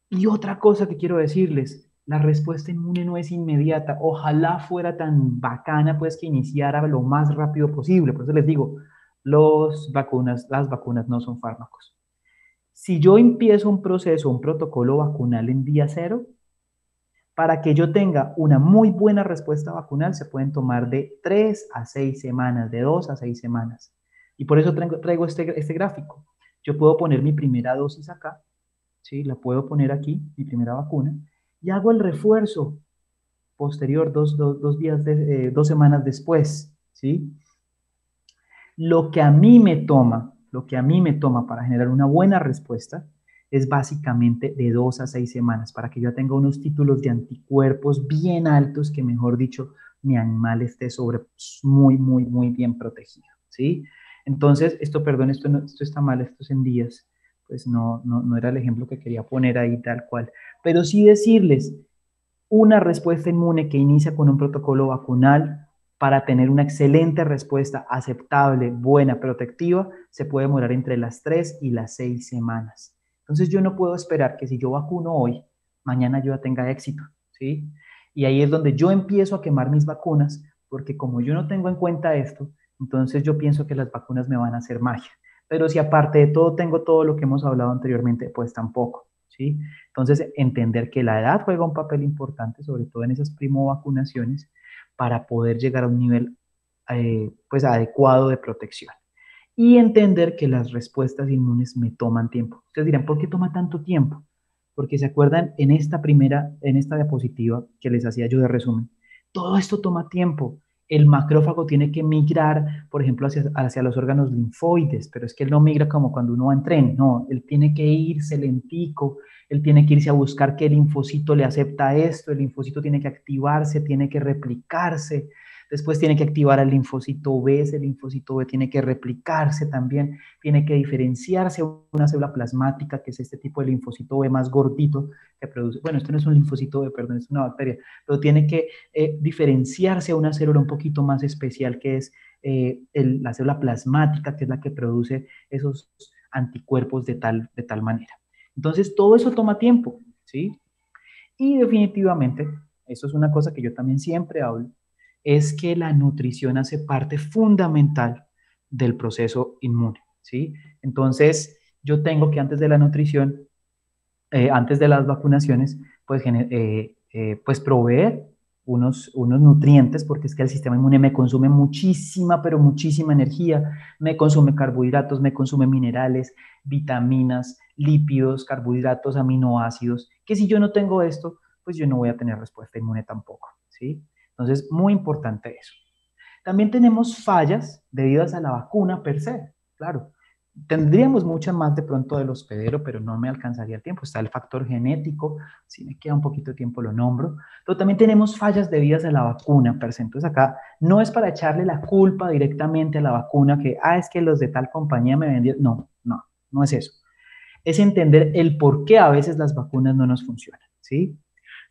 Y otra cosa que quiero decirles, la respuesta inmune no es inmediata. Ojalá fuera tan bacana, pues, que iniciara lo más rápido posible. Por eso les digo, las vacunas no son fármacos. Si yo empiezo un proceso, un protocolo vacunal en día cero, para que yo tenga una muy buena respuesta vacunal, se pueden tomar de 3 a 6 semanas, de 2 a 6 semanas. Y por eso traigo este gráfico. Yo puedo poner mi primera dosis acá, ¿sí? La puedo poner aquí, mi primera vacuna, y hago el refuerzo posterior dos semanas después, ¿sí? Lo que a mí me toma para generar una buena respuesta es básicamente de 2 a 6 semanas para que yo tenga unos títulos de anticuerpos bien altos que, mejor dicho, mi animal esté muy bien protegido, ¿sí? Entonces, perdón, esto está mal, esto es en días, pues no era el ejemplo que quería poner ahí tal cual, pero sí decirles, una respuesta inmune que inicia con un protocolo vacunal para tener una excelente respuesta aceptable, buena, protectiva, se puede demorar entre las 3 y las 6 semanas. Entonces yo no puedo esperar que si yo vacuno hoy, mañana yo ya tenga éxito, ¿sí? Y ahí es donde yo empiezo a quemar mis vacunas, porque como yo no tengo en cuenta esto, entonces yo pienso que las vacunas me van a hacer magia. Pero si aparte de todo tengo todo lo que hemos hablado anteriormente, pues tampoco, ¿sí? Entonces, entender que la edad juega un papel importante, sobre todo en esas primovacunaciones, para poder llegar a un nivel pues adecuado de protección. Y entender que las respuestas inmunes me toman tiempo. Ustedes dirán, ¿por qué toma tanto tiempo? Porque se acuerdan en esta diapositiva que les hacía yo de resumen, todo esto toma tiempo. El macrófago tiene que migrar, por ejemplo, hacia los órganos linfoides, pero es que él no migra como cuando uno va en tren, no, él tiene que irse lentico, él tiene que irse a buscar que el linfocito le acepta esto, el linfocito tiene que activarse, tiene que replicarse, después tiene que activar al linfocito B, ese linfocito B tiene que replicarse también, tiene que diferenciarse una célula plasmática, que es este tipo de linfocito B más gordito que produce, bueno, esto no es un linfocito B, perdón, es una bacteria, pero tiene que diferenciarse a una célula un poquito más especial, que es la célula plasmática, que es la que produce esos anticuerpos de tal manera. Entonces, todo eso toma tiempo, ¿sí? Y definitivamente, eso es una cosa que yo también siempre hablo, es que la nutrición hace parte fundamental del proceso inmune, ¿sí? Entonces, yo tengo que antes de la nutrición, antes de las vacunaciones, pues proveer unos nutrientes, porque es que el sistema inmune me consume muchísima, pero muchísima energía, me consume carbohidratos, me consume minerales, vitaminas, lípidos, carbohidratos, aminoácidos, que si yo no tengo esto, pues yo no voy a tener respuesta inmune tampoco, ¿sí? Entonces, muy importante eso. También tenemos fallas debidas a la vacuna per se, claro. Tendríamos muchas más de pronto del hospedero, pero no me alcanzaría el tiempo. Está el factor genético, si me queda un poquito de tiempo lo nombro. Pero también tenemos fallas debidas a la vacuna per se. Entonces acá no es para echarle la culpa directamente a la vacuna, que, es que los de tal compañía me vendieron. No es eso. Es entender el por qué a veces las vacunas no nos funcionan, ¿sí?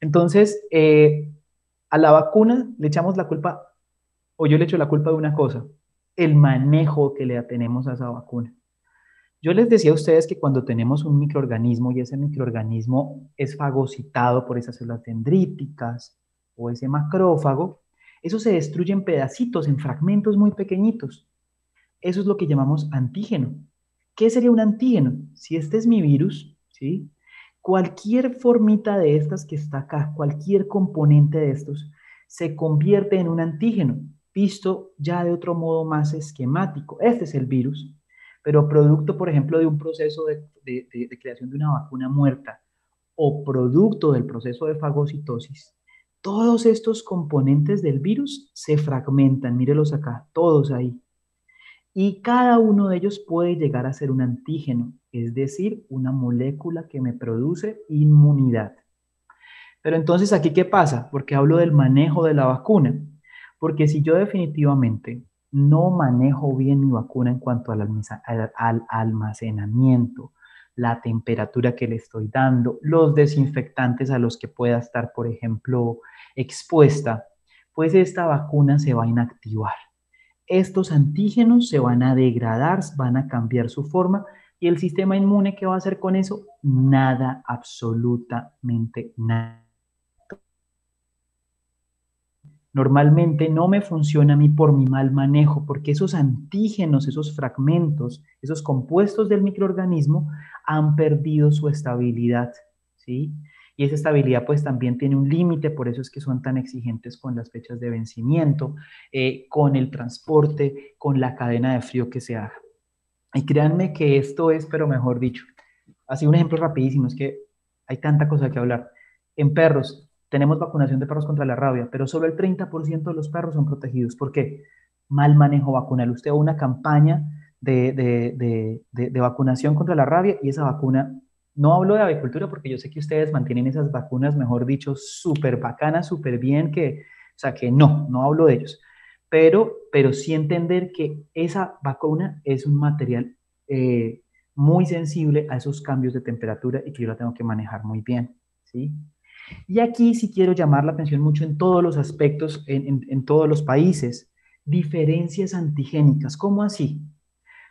Entonces, a la vacuna le echamos la culpa, o yo le echo la culpa de una cosa, el manejo que le tenemos a esa vacuna. Yo les decía a ustedes que cuando tenemos un microorganismo y ese microorganismo es fagocitado por esas células dendríticas o ese macrófago, eso se destruye en pedacitos, en fragmentos muy pequeñitos. Eso es lo que llamamos antígeno. ¿Qué sería un antígeno? Si este es mi virus, ¿sí? Cualquier formita de estas que está acá, cualquier componente de estos, se convierte en un antígeno, visto ya de otro modo más esquemático. Este es el virus, pero producto, por ejemplo, de un proceso de creación de una vacuna muerta o producto del proceso de fagocitosis, Todos estos componentes del virus se fragmentan, mírelos acá, todos ahí. Y cada uno de ellos puede llegar a ser un antígeno, es decir, una molécula que me produce inmunidad. Pero entonces, ¿aquí qué pasa? Porque hablo del manejo de la vacuna. Porque si yo definitivamente no manejo bien mi vacuna en cuanto al almacenamiento, la temperatura que le estoy dando, los desinfectantes a los que pueda estar, por ejemplo, expuesta, pues esta vacuna se va a inactivar. Estos antígenos se van a degradar, van a cambiar su forma y el sistema inmune, ¿qué va a hacer con eso? Nada, absolutamente nada. Normalmente no me funciona a mí por mi mal manejo, porque esos antígenos, esos fragmentos, esos compuestos del microorganismo han perdido su estabilidad, ¿sí? Y esa estabilidad pues también tiene un límite, por eso es que son tan exigentes con las fechas de vencimiento, con el transporte, con la cadena de frío que se haga. Y créanme que esto es, pero mejor dicho, así un ejemplo rapidísimo, es que hay tanta cosa que hablar. En perros, tenemos vacunación de perros contra la rabia, pero solo el 30% de los perros son protegidos. ¿Por qué? Mal manejo vacunal. Usted va a una campaña de vacunación contra la rabia y esa vacuna, no hablo de avicultura porque yo sé que ustedes mantienen esas vacunas, mejor dicho, súper bacanas, súper bien, o sea, que no hablo de ellos. Pero sí entender que esa vacuna es un material muy sensible a esos cambios de temperatura y que yo la tengo que manejar muy bien, ¿sí? Y aquí sí quiero llamar la atención mucho en todos los aspectos, en todos los países, diferencias antigénicas. ¿Cómo así?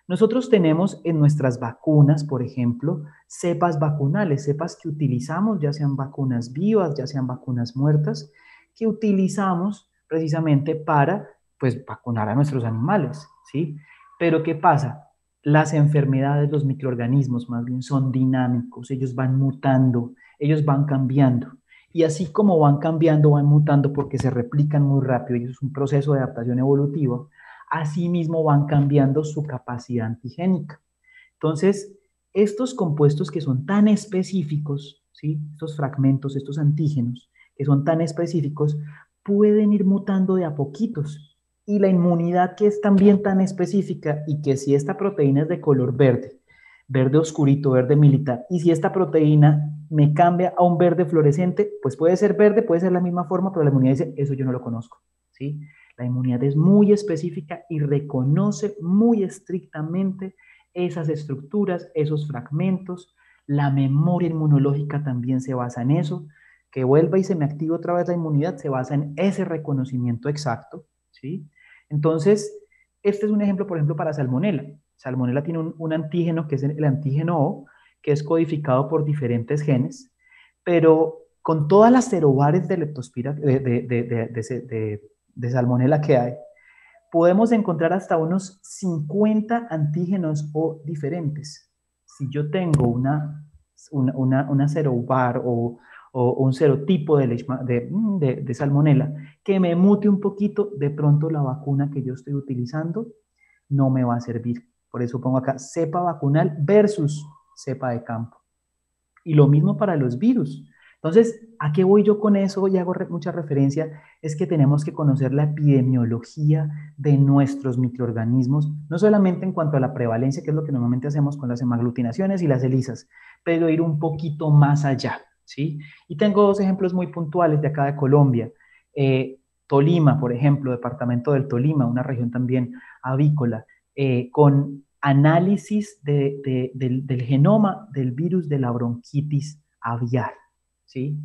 Nosotros tenemos en nuestras vacunas, por ejemplo, cepas vacunales, cepas que utilizamos, ya sean vacunas vivas, ya sean vacunas muertas, que utilizamos precisamente para, pues, vacunar a nuestros animales, ¿sí? Pero ¿qué pasa? Las enfermedades, los microorganismos más bien son dinámicos, ellos van mutando, ellos van cambiando. Y así como van cambiando, van mutando porque se replican muy rápido y es un proceso de adaptación evolutiva, asimismo van cambiando su capacidad antigénica. Entonces, estos compuestos que son tan específicos, ¿sí? Estos fragmentos, estos antígenos, que son tan específicos, pueden ir mutando de a poquitos. Y la inmunidad que es también tan específica y que si esta proteína es de color verde, verde oscurito, verde militar, y si esta proteína me cambia a un verde fluorescente, pues puede ser verde, puede ser la misma forma, pero la inmunidad dice, eso yo no lo conozco, ¿sí? La inmunidad es muy específica y reconoce muy estrictamente esas estructuras, esos fragmentos. La memoria inmunológica también se basa en eso. Que vuelva y se me active otra vez la inmunidad se basa en ese reconocimiento exacto, ¿sí? Entonces, este es un ejemplo, por ejemplo, para Salmonella. Salmonella tiene un antígeno que es el antígeno O, que es codificado por diferentes genes, pero con todas las serobares de leptospira, de Salmonella que hay, podemos encontrar hasta unos 50 antígenos O diferentes. Si yo tengo una serobar o un serotipo de Salmonella que me mute un poquito, de pronto la vacuna que yo estoy utilizando no me va a servir. Por eso pongo acá cepa vacunal versus cepa de campo. Y lo mismo para los virus. Entonces, ¿a qué voy yo con eso? Y hago mucha referencia, es que tenemos que conocer la epidemiología de nuestros microorganismos, no solamente en cuanto a la prevalencia, que es lo que normalmente hacemos con las hemaglutinaciones y las ELISAs, pero ir un poquito más allá, ¿sí? Y tengo dos ejemplos muy puntuales de acá de Colombia. Tolima, por ejemplo, departamento del Tolima, una región también avícola, con análisis del genoma del virus de la bronquitis aviar, ¿sí?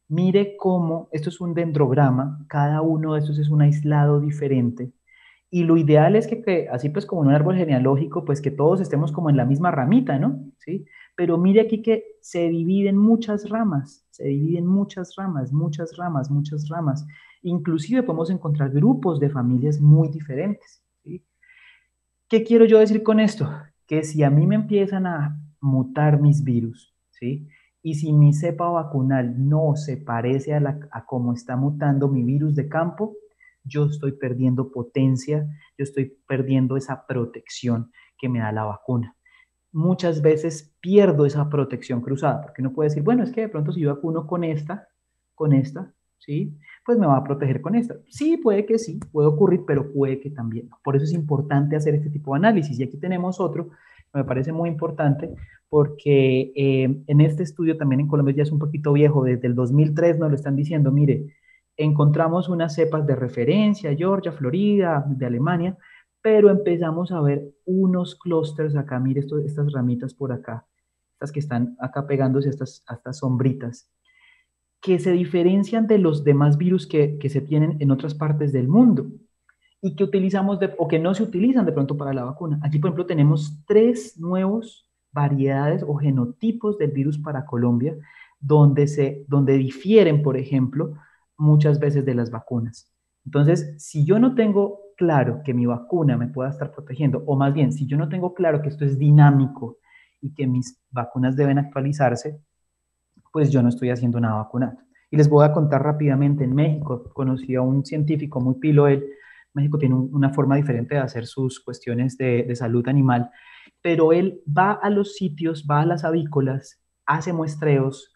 Mire cómo, esto es un dendrograma, cada uno de estos es un aislado diferente, y lo ideal es que así pues como en un árbol genealógico, pues que todos estemos como en la misma ramita, ¿no? ¿Sí? Pero mire aquí que se dividen muchas ramas, se dividen muchas ramas, muchas ramas, muchas ramas. Inclusive podemos encontrar grupos de familias muy diferentes, ¿sí? ¿Qué quiero yo decir con esto? Que si a mí me empiezan a mutar mis virus, ¿sí? Y si mi cepa vacunal no se parece a cómo está mutando mi virus de campo, yo estoy perdiendo potencia, yo estoy perdiendo esa protección que me da la vacuna. Muchas veces pierdo esa protección cruzada, porque uno puede decir, bueno, es que de pronto si yo vacuno con esta, ¿sí? Pues me va a proteger con esta. Sí, puede ocurrir, pero puede que también no. Por eso es importante hacer este tipo de análisis. Y aquí tenemos otro que me parece muy importante porque en este estudio también en Colombia ya es un poquito viejo, desde el 2003 nos lo están diciendo, mire, encontramos unas cepas de referencia, Georgia, Florida, de Alemania, pero empezamos a ver unos clústeres acá, mire estas ramitas por acá, estas que están acá pegándose a estas sombritas, que se diferencian de los demás virus que se tienen en otras partes del mundo y que utilizamos o que no se utilizan de pronto para la vacuna. Aquí, por ejemplo, tenemos 3 nuevos variedades o genotipos del virus para Colombia, donde difieren, por ejemplo, muchas veces de las vacunas. Entonces, si yo no tengo claro que mi vacuna me pueda estar protegiendo, o más bien, si yo no tengo claro que esto es dinámico y que mis vacunas deben actualizarse, pues yo no estoy haciendo nada vacunado. Y les voy a contar rápidamente, en México conocí a un científico muy pilo, él, México tiene una forma diferente de hacer sus cuestiones de salud animal, pero él va a los sitios, va a las avícolas, hace muestreos,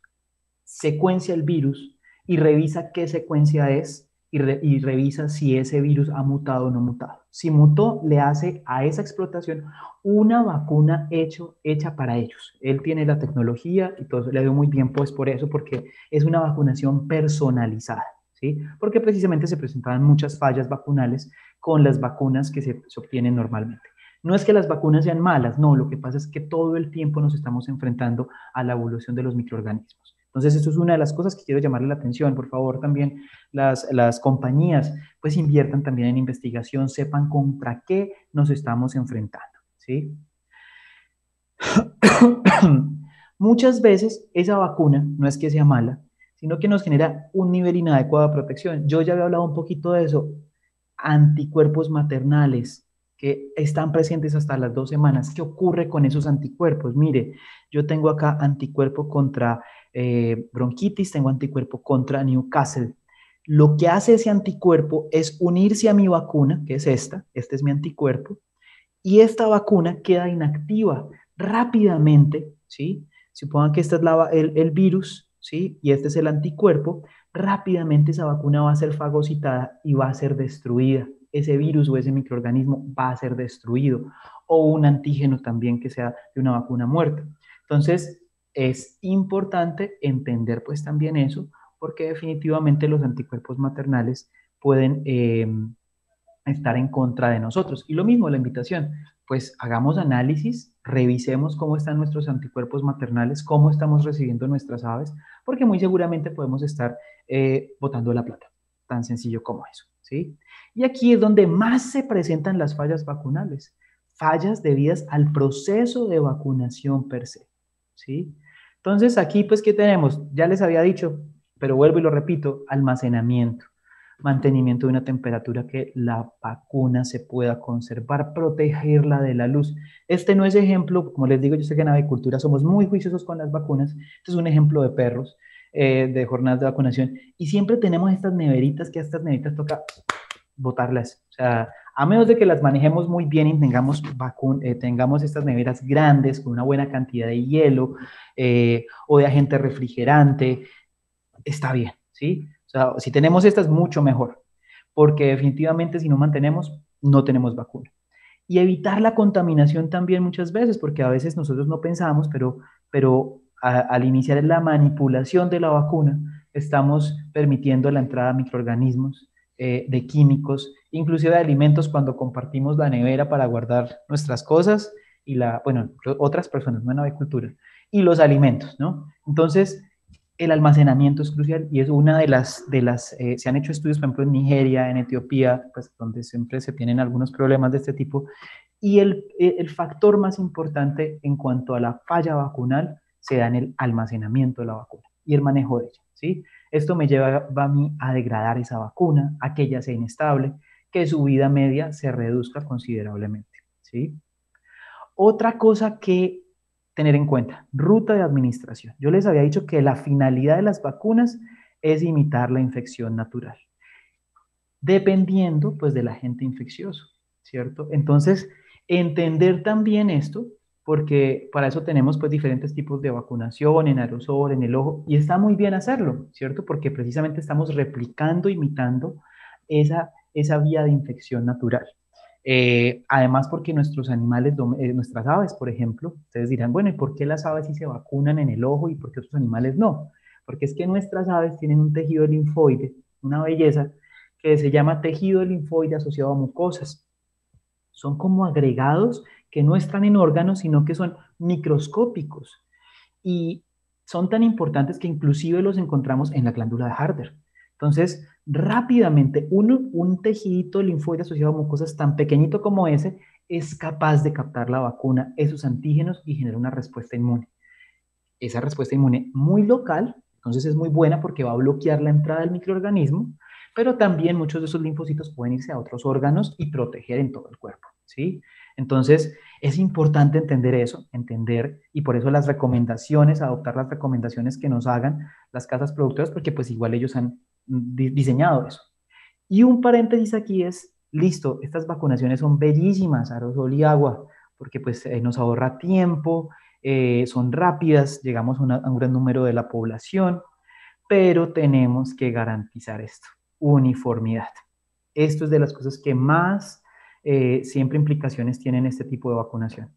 secuencia el virus y revisa qué secuencia es y revisa si ese virus ha mutado o no mutado. Si mutó, le hace a esa explotación una vacuna hecha para ellos. Él tiene la tecnología y todo eso le dio muy bien, pues por eso, porque es una vacunación personalizada, ¿sí? Porque precisamente se presentaban muchas fallas vacunales con las vacunas que se obtienen normalmente. No es que las vacunas sean malas, no, lo que pasa es que todo el tiempo nos estamos enfrentando a la evolución de los microorganismos. Entonces, esto es una de las cosas que quiero llamarle la atención. Por favor, también las compañías, pues inviertan también en investigación, sepan contra qué nos estamos enfrentando, ¿sí? Muchas veces esa vacuna no es que sea mala, sino que nos genera un nivel inadecuado de protección. Yo ya había hablado un poquito de eso. Anticuerpos maternales que están presentes hasta las 2 semanas. ¿Qué ocurre con esos anticuerpos? Mire, yo tengo acá anticuerpo contra bronquitis, tengo anticuerpo contra Newcastle. Lo que hace ese anticuerpo es unirse a mi vacuna, que es este es mi anticuerpo, y esta vacuna queda inactiva rápidamente, ¿sí? Supongan que esta es el virus, ¿sí? Y este es el anticuerpo, rápidamente esa vacuna va a ser fagocitada y va a ser destruida. Ese virus o ese microorganismo va a ser destruido. O un antígeno también que sea de una vacuna muerta. Entonces, es importante entender pues también eso, porque definitivamente los anticuerpos maternales pueden estar en contra de nosotros. Y lo mismo la invitación, pues hagamos análisis, revisemos cómo están nuestros anticuerpos maternales, cómo estamos recibiendo nuestras aves, porque muy seguramente podemos estar botando la plata, tan sencillo como eso, ¿sí? Y aquí es donde más se presentan las fallas vacunales, fallas debidas al proceso de vacunación per se, ¿sí? Entonces aquí pues, ¿qué tenemos? Ya les había dicho, pero vuelvo y lo repito, almacenamiento, mantenimiento de una temperatura que la vacuna se pueda conservar, protegerla de la luz. Este no es ejemplo, como les digo, yo sé que en avicultura somos muy juiciosos con las vacunas, este es un ejemplo de perros, de jornadas de vacunación, y siempre tenemos estas neveritas, que a estas neveritas toca botarlas, o sea, a menos de que las manejemos muy bien y tengamos estas neveras grandes con una buena cantidad de hielo o de agente refrigerante, está bien, ¿sí? O sea, si tenemos estas, mucho mejor, porque definitivamente si no mantenemos, no tenemos vacuna. Y evitar la contaminación también muchas veces, porque a veces nosotros no pensamos, pero al iniciar la manipulación de la vacuna, estamos permitiendo la entrada de microorganismos, de químicos, inclusive de alimentos cuando compartimos la nevera para guardar nuestras cosas y bueno, otras personas, no en avicultura, y los alimentos, ¿no? Entonces, el almacenamiento es crucial y es una se han hecho estudios, por ejemplo, en Nigeria, en Etiopía, pues donde siempre se tienen algunos problemas de este tipo, y el factor más importante en cuanto a la falla vacunal se da en el almacenamiento de la vacuna y el manejo de ella, ¿sí? Esto me lleva a mí a degradar esa vacuna, a que ella sea inestable, que su vida media se reduzca considerablemente, ¿sí? Otra cosa que tener en cuenta, ruta de administración. Yo les había dicho que la finalidad de las vacunas es imitar la infección natural, dependiendo pues del agente infeccioso, ¿cierto? Entonces, entender también esto porque para eso tenemos pues diferentes tipos de vacunación en aerosol, en el ojo, y está muy bien hacerlo, ¿cierto? Porque precisamente estamos replicando, imitando esa vía de infección natural. Además, porque nuestros animales, nuestras aves, por ejemplo, ustedes dirán, bueno, ¿y por qué las aves sí se vacunan en el ojo y por qué otros animales no? Porque es que nuestras aves tienen un tejido linfoide, una belleza, que se llama tejido linfoide asociado a mucosas. Son como agregados que no están en órganos, sino que son microscópicos. Y son tan importantes que inclusive los encontramos en la glándula de Harder. Entonces, rápidamente, un tejidito linfoide asociado a mucosas tan pequeñito como ese es capaz de captar la vacuna, esos antígenos y generar una respuesta inmune. Esa respuesta inmune muy local, entonces es muy buena porque va a bloquear la entrada del microorganismo, pero también muchos de esos linfocitos pueden irse a otros órganos y proteger en todo el cuerpo, ¿sí? Entonces, es importante entender eso, entender, y por eso las recomendaciones, adoptar las recomendaciones que nos hagan las casas productoras, porque pues igual ellos han diseñado eso. Y un paréntesis aquí es, listo, estas vacunaciones son bellísimas, aerosol y agua, porque pues nos ahorra tiempo, son rápidas, llegamos a un gran número de la población, pero tenemos que garantizar esto, uniformidad. Esto es de las cosas que más siempre implicaciones tienen este tipo de vacunación.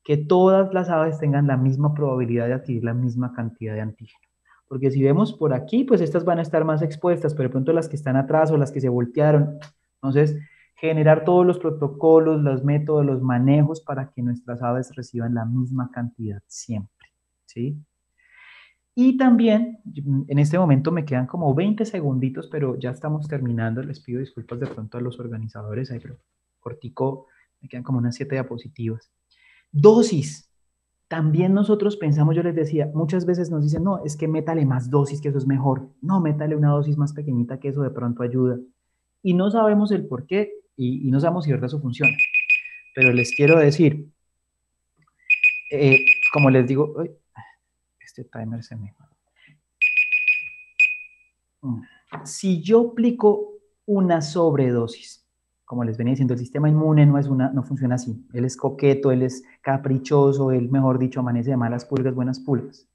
Que todas las aves tengan la misma probabilidad de adquirir la misma cantidad de antígeno. Porque si vemos por aquí, pues estas van a estar más expuestas, pero de pronto las que están atrás o las que se voltearon. Entonces, generar todos los protocolos, los métodos, los manejos para que nuestras aves reciban la misma cantidad siempre, ¿sí? Y también, en este momento me quedan como 20 segunditos, pero ya estamos terminando. Les pido disculpas de pronto a los organizadores, ahí, pero cortico, me quedan como unas 7 diapositivas. Dosis. También nosotros pensamos, yo les decía, muchas veces nos dicen, no, es que métale más dosis, que eso es mejor. No, métale una dosis más pequeñita, que eso de pronto ayuda. Y no sabemos el por qué y no sabemos si de verdad eso funciona. Pero les quiero decir, como les digo, uy, este timer se me... Si yo aplico una sobredosis, como les venía diciendo, el sistema inmune no funciona así. Él es coqueto, él es caprichoso, él, mejor dicho, amanece de malas pulgas, buenas pulgas.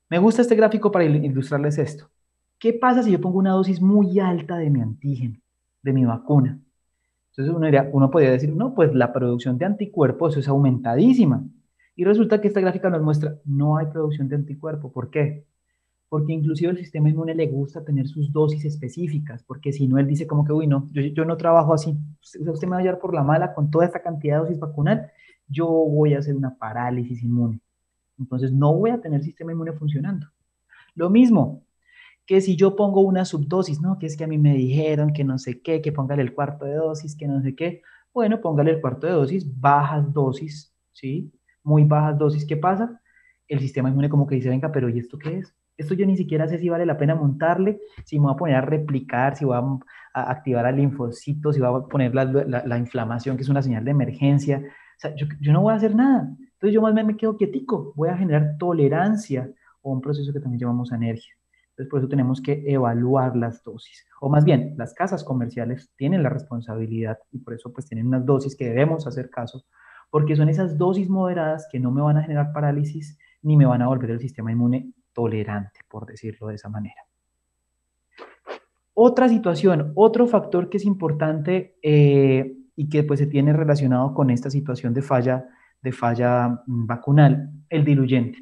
Me gusta este gráfico para ilustrarles esto. ¿Qué pasa si yo pongo una dosis muy alta de mi antígeno, de mi vacuna? Entonces uno podría decir, no, pues la producción de anticuerpos es aumentadísima. Y resulta que esta gráfica nos muestra, no hay producción de anticuerpo. ¿Por qué? Porque inclusive el sistema inmune le gusta tener sus dosis específicas, porque si no, él dice como que, uy, no, yo no trabajo así, usted me va a hallar por la mala con toda esta cantidad de dosis vacunal, yo voy a hacer una parálisis inmune. Entonces no voy a tener sistema inmune funcionando. Lo mismo que si yo pongo una subdosis, no, que es que a mí me dijeron que no sé qué, que póngale el cuarto de dosis, que no sé qué, bueno, póngale el cuarto de dosis, bajas dosis, ¿sí? Muy bajas dosis, ¿qué pasa? El sistema inmune como que dice, venga, pero ¿y esto qué es? Esto yo ni siquiera sé si vale la pena montarle, si me voy a poner a replicar, si voy a activar al linfocito, si voy a poner la inflamación, que es una señal de emergencia. O sea, yo no voy a hacer nada. Entonces yo más me quedo quietico, voy a generar tolerancia o un proceso que también llamamos anergia. Entonces por eso tenemos que evaluar las dosis. O más bien, las casas comerciales tienen la responsabilidad y por eso pues tienen unas dosis que debemos hacer caso, porque son esas dosis moderadas que no me van a generar parálisis ni me van a volver el sistema inmune tolerante, por decirlo de esa manera. Otra situación, otro factor que es importante y que pues se tiene relacionado con esta situación de falla vacunal, el diluyente.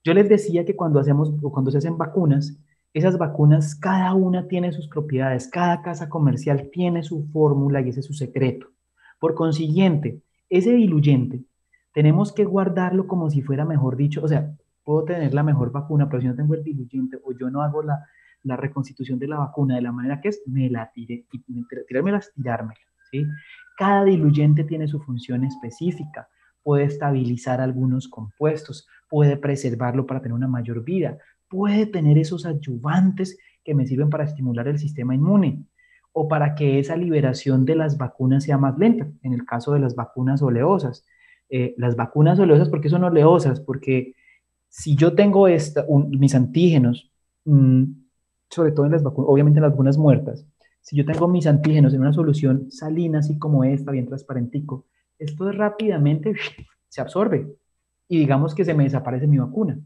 Yo les decía que cuando se hacen vacunas, esas vacunas cada una tiene sus propiedades, cada casa comercial tiene su fórmula y ese es su secreto. Por consiguiente, ese diluyente tenemos que guardarlo como si fuera, mejor dicho, o sea, puedo tener la mejor vacuna, pero si no tengo el diluyente o yo no hago la reconstitución de la vacuna de la manera que es, me la tiré, tirármela, ¿sí? Cada diluyente tiene su función específica, puede estabilizar algunos compuestos, puede preservarlo para tener una mayor vida, puede tener esos adyuvantes que me sirven para estimular el sistema inmune o para que esa liberación de las vacunas sea más lenta, en el caso de las vacunas oleosas. Las vacunas oleosas, ¿por qué son oleosas? Porque si yo tengo mis antígenos, sobre todo en las vacunas, obviamente en las vacunas muertas, si yo tengo mis antígenos en una solución salina, así como esta, bien transparentico, esto rápidamente se absorbe y digamos que se me desaparece mi vacuna.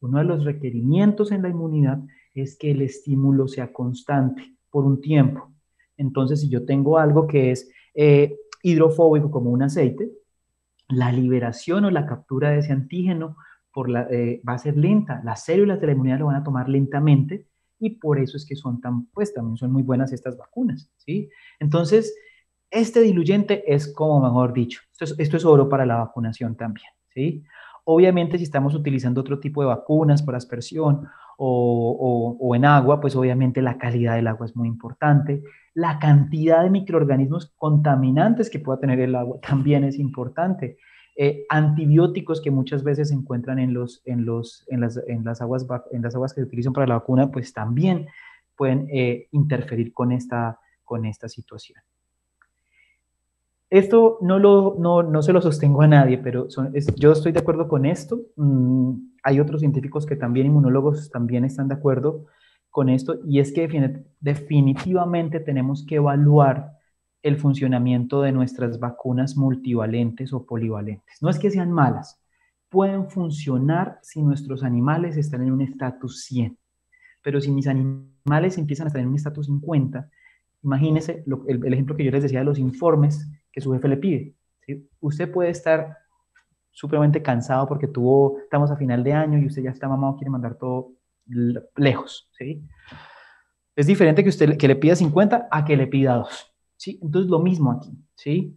Uno de los requerimientos en la inmunidad es que el estímulo sea constante por un tiempo. Entonces, si yo tengo algo que es hidrofóbico como un aceite, la liberación o la captura de ese antígeno va a ser lenta. Las células de la inmunidad lo van a tomar lentamente y por eso es que son también son muy buenas estas vacunas, ¿sí? Entonces, este diluyente es como mejor dicho, esto es oro para la vacunación también, ¿sí? Obviamente, si estamos utilizando otro tipo de vacunas por aspersión o en agua, pues obviamente la calidad del agua es muy importante. La cantidad de microorganismos contaminantes que pueda tener el agua también es importante. Antibióticos que muchas veces se encuentran en las aguas que se utilizan para la vacuna, pues también pueden interferir con esta situación. Esto no se lo sostengo a nadie, pero yo estoy de acuerdo con esto. Hay otros científicos que también, inmunólogos, también están de acuerdo con esto, y es que definitivamente tenemos que evaluar el funcionamiento de nuestras vacunas multivalentes o polivalentes. No es que sean malas, pueden funcionar si nuestros animales están en un estatus 100, pero si mis animales empiezan a estar en un estatus 50, imagínense el ejemplo que yo les decía de los informes que su jefe le pide, ¿sí? Usted puede estar supremamente cansado porque estamos a final de año y usted ya está mamado, quiere mandar todo lejos, ¿sí? Es diferente que le pida 50 a que le pida 2, ¿sí? Entonces lo mismo aquí, ¿sí?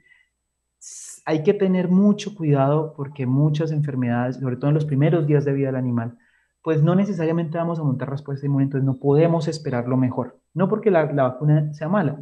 Hay que tener mucho cuidado porque muchas enfermedades, sobre todo en los primeros días de vida del animal, pues no necesariamente vamos a montar respuesta inmune, entonces no podemos esperar lo mejor. No porque la vacuna sea mala,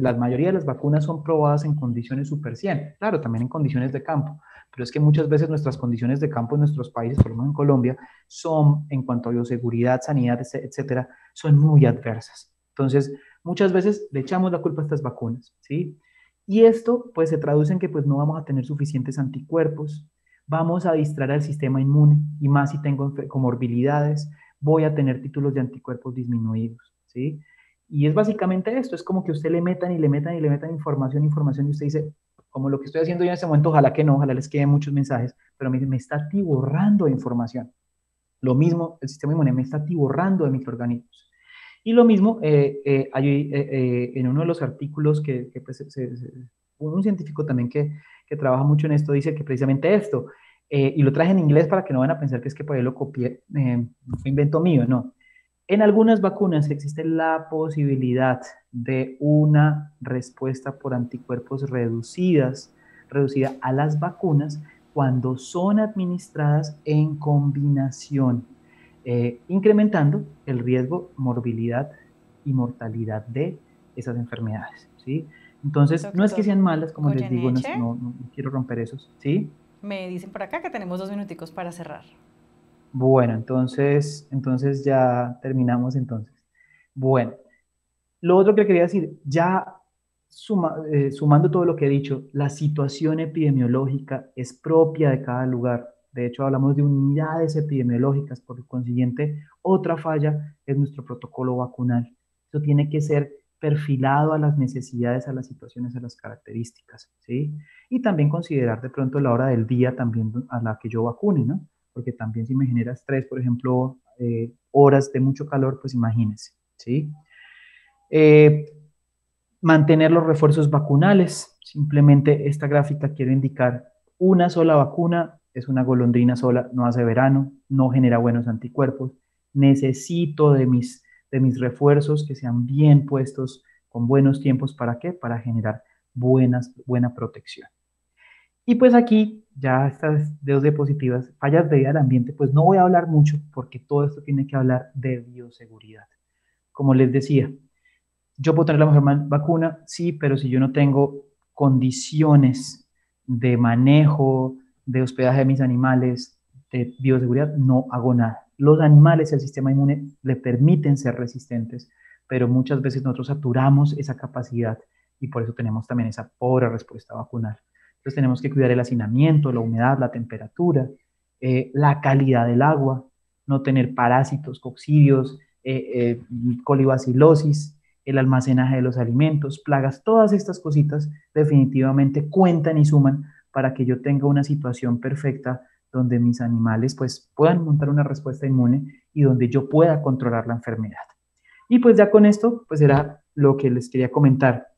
la mayoría de las vacunas son probadas en condiciones super 100, claro, también en condiciones de campo, pero es que muchas veces nuestras condiciones de campo en nuestros países, por lo menos en Colombia, son, en cuanto a bioseguridad, sanidad, etcétera, son muy adversas. Entonces, muchas veces le echamos la culpa a estas vacunas, ¿sí? Y esto pues se traduce en que pues no vamos a tener suficientes anticuerpos, vamos a distraer al sistema inmune y más si tengo comorbilidades, voy a tener títulos de anticuerpos disminuidos, ¿sí? Y es básicamente esto, es como que usted le metan y le metan y le metan información y usted dice, como lo que estoy haciendo yo en este momento, ojalá que no, ojalá les queden muchos mensajes, pero me está atiborrando de información. Lo mismo, el sistema inmune me está atiborrando de microorganismos. Y lo mismo, en uno de los artículos pues, un científico también que trabaja mucho en esto dice que precisamente esto, y lo traje en inglés para que no van a pensar que es que por ahí lo copié, fue invento mío, no. En algunas vacunas existe la posibilidad de una respuesta por anticuerpos reducida a las vacunas cuando son administradas en combinación, incrementando el riesgo, morbilidad y mortalidad de esas enfermedades, ¿sí? Entonces, no es que Doctor sean malas, como les digo, Goyeneche, no quiero romper esos, ¿sí? me dicen por acá que tenemos 2 minuticos para cerrar. Bueno, entonces ya terminamos entonces. Bueno, lo otro que quería decir, ya sumando todo lo que he dicho, la situación epidemiológica es propia de cada lugar. De hecho, hablamos de unidades epidemiológicas, por consiguiente, otra falla es nuestro protocolo vacunal. Eso tiene que ser perfilado a las necesidades, a las situaciones, a las características, ¿sí? Y también considerar de pronto la hora del día también a la que yo vacune, ¿no? Porque también si me genera estrés, por ejemplo, horas de mucho calor, pues imagínense, ¿sí? Eh, Mantener los refuerzos vacunales. Simplemente esta gráfica quiero indicar una sola vacuna, es una golondrina sola, no hace verano, no genera buenos anticuerpos. Necesito de mis refuerzos que sean bien puestos con buenos tiempos. ¿Para qué? Para generar buena protección. Y pues aquí, ya estas dos diapositivas, fallas de vida del ambiente, pues no voy a hablar mucho porque todo esto tiene que hablar de bioseguridad. Como les decía, yo puedo tener la mejor vacuna, sí, pero si yo no tengo condiciones de manejo, de hospedaje de mis animales, de bioseguridad, no hago nada. Los animales y el sistema inmune le permiten ser resistentes, pero muchas veces nosotros saturamos esa capacidad y por eso tenemos también esa pobre respuesta vacunal. Entonces tenemos que cuidar el hacinamiento, la humedad, la temperatura, la calidad del agua, no tener parásitos, coccidios, colibacilosis, el almacenaje de los alimentos, plagas, todas estas cositas definitivamente cuentan y suman para que yo tenga una situación perfecta donde mis animales pues puedan montar una respuesta inmune y donde yo pueda controlar la enfermedad. Y pues ya con esto pues era lo que les quería comentar.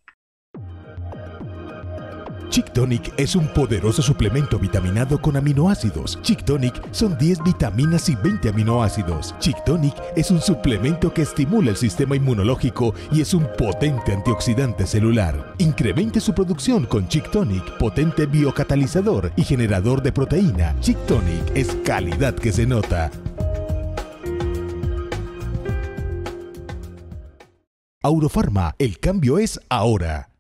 Chick-Tonic es un poderoso suplemento vitaminado con aminoácidos. Chick-Tonic son 10 vitaminas y 20 aminoácidos. Chick-Tonic es un suplemento que estimula el sistema inmunológico y es un potente antioxidante celular. Incremente su producción con Chick-Tonic, potente biocatalizador y generador de proteína. Chick-Tonic es calidad que se nota. Aurofarma, el cambio es ahora.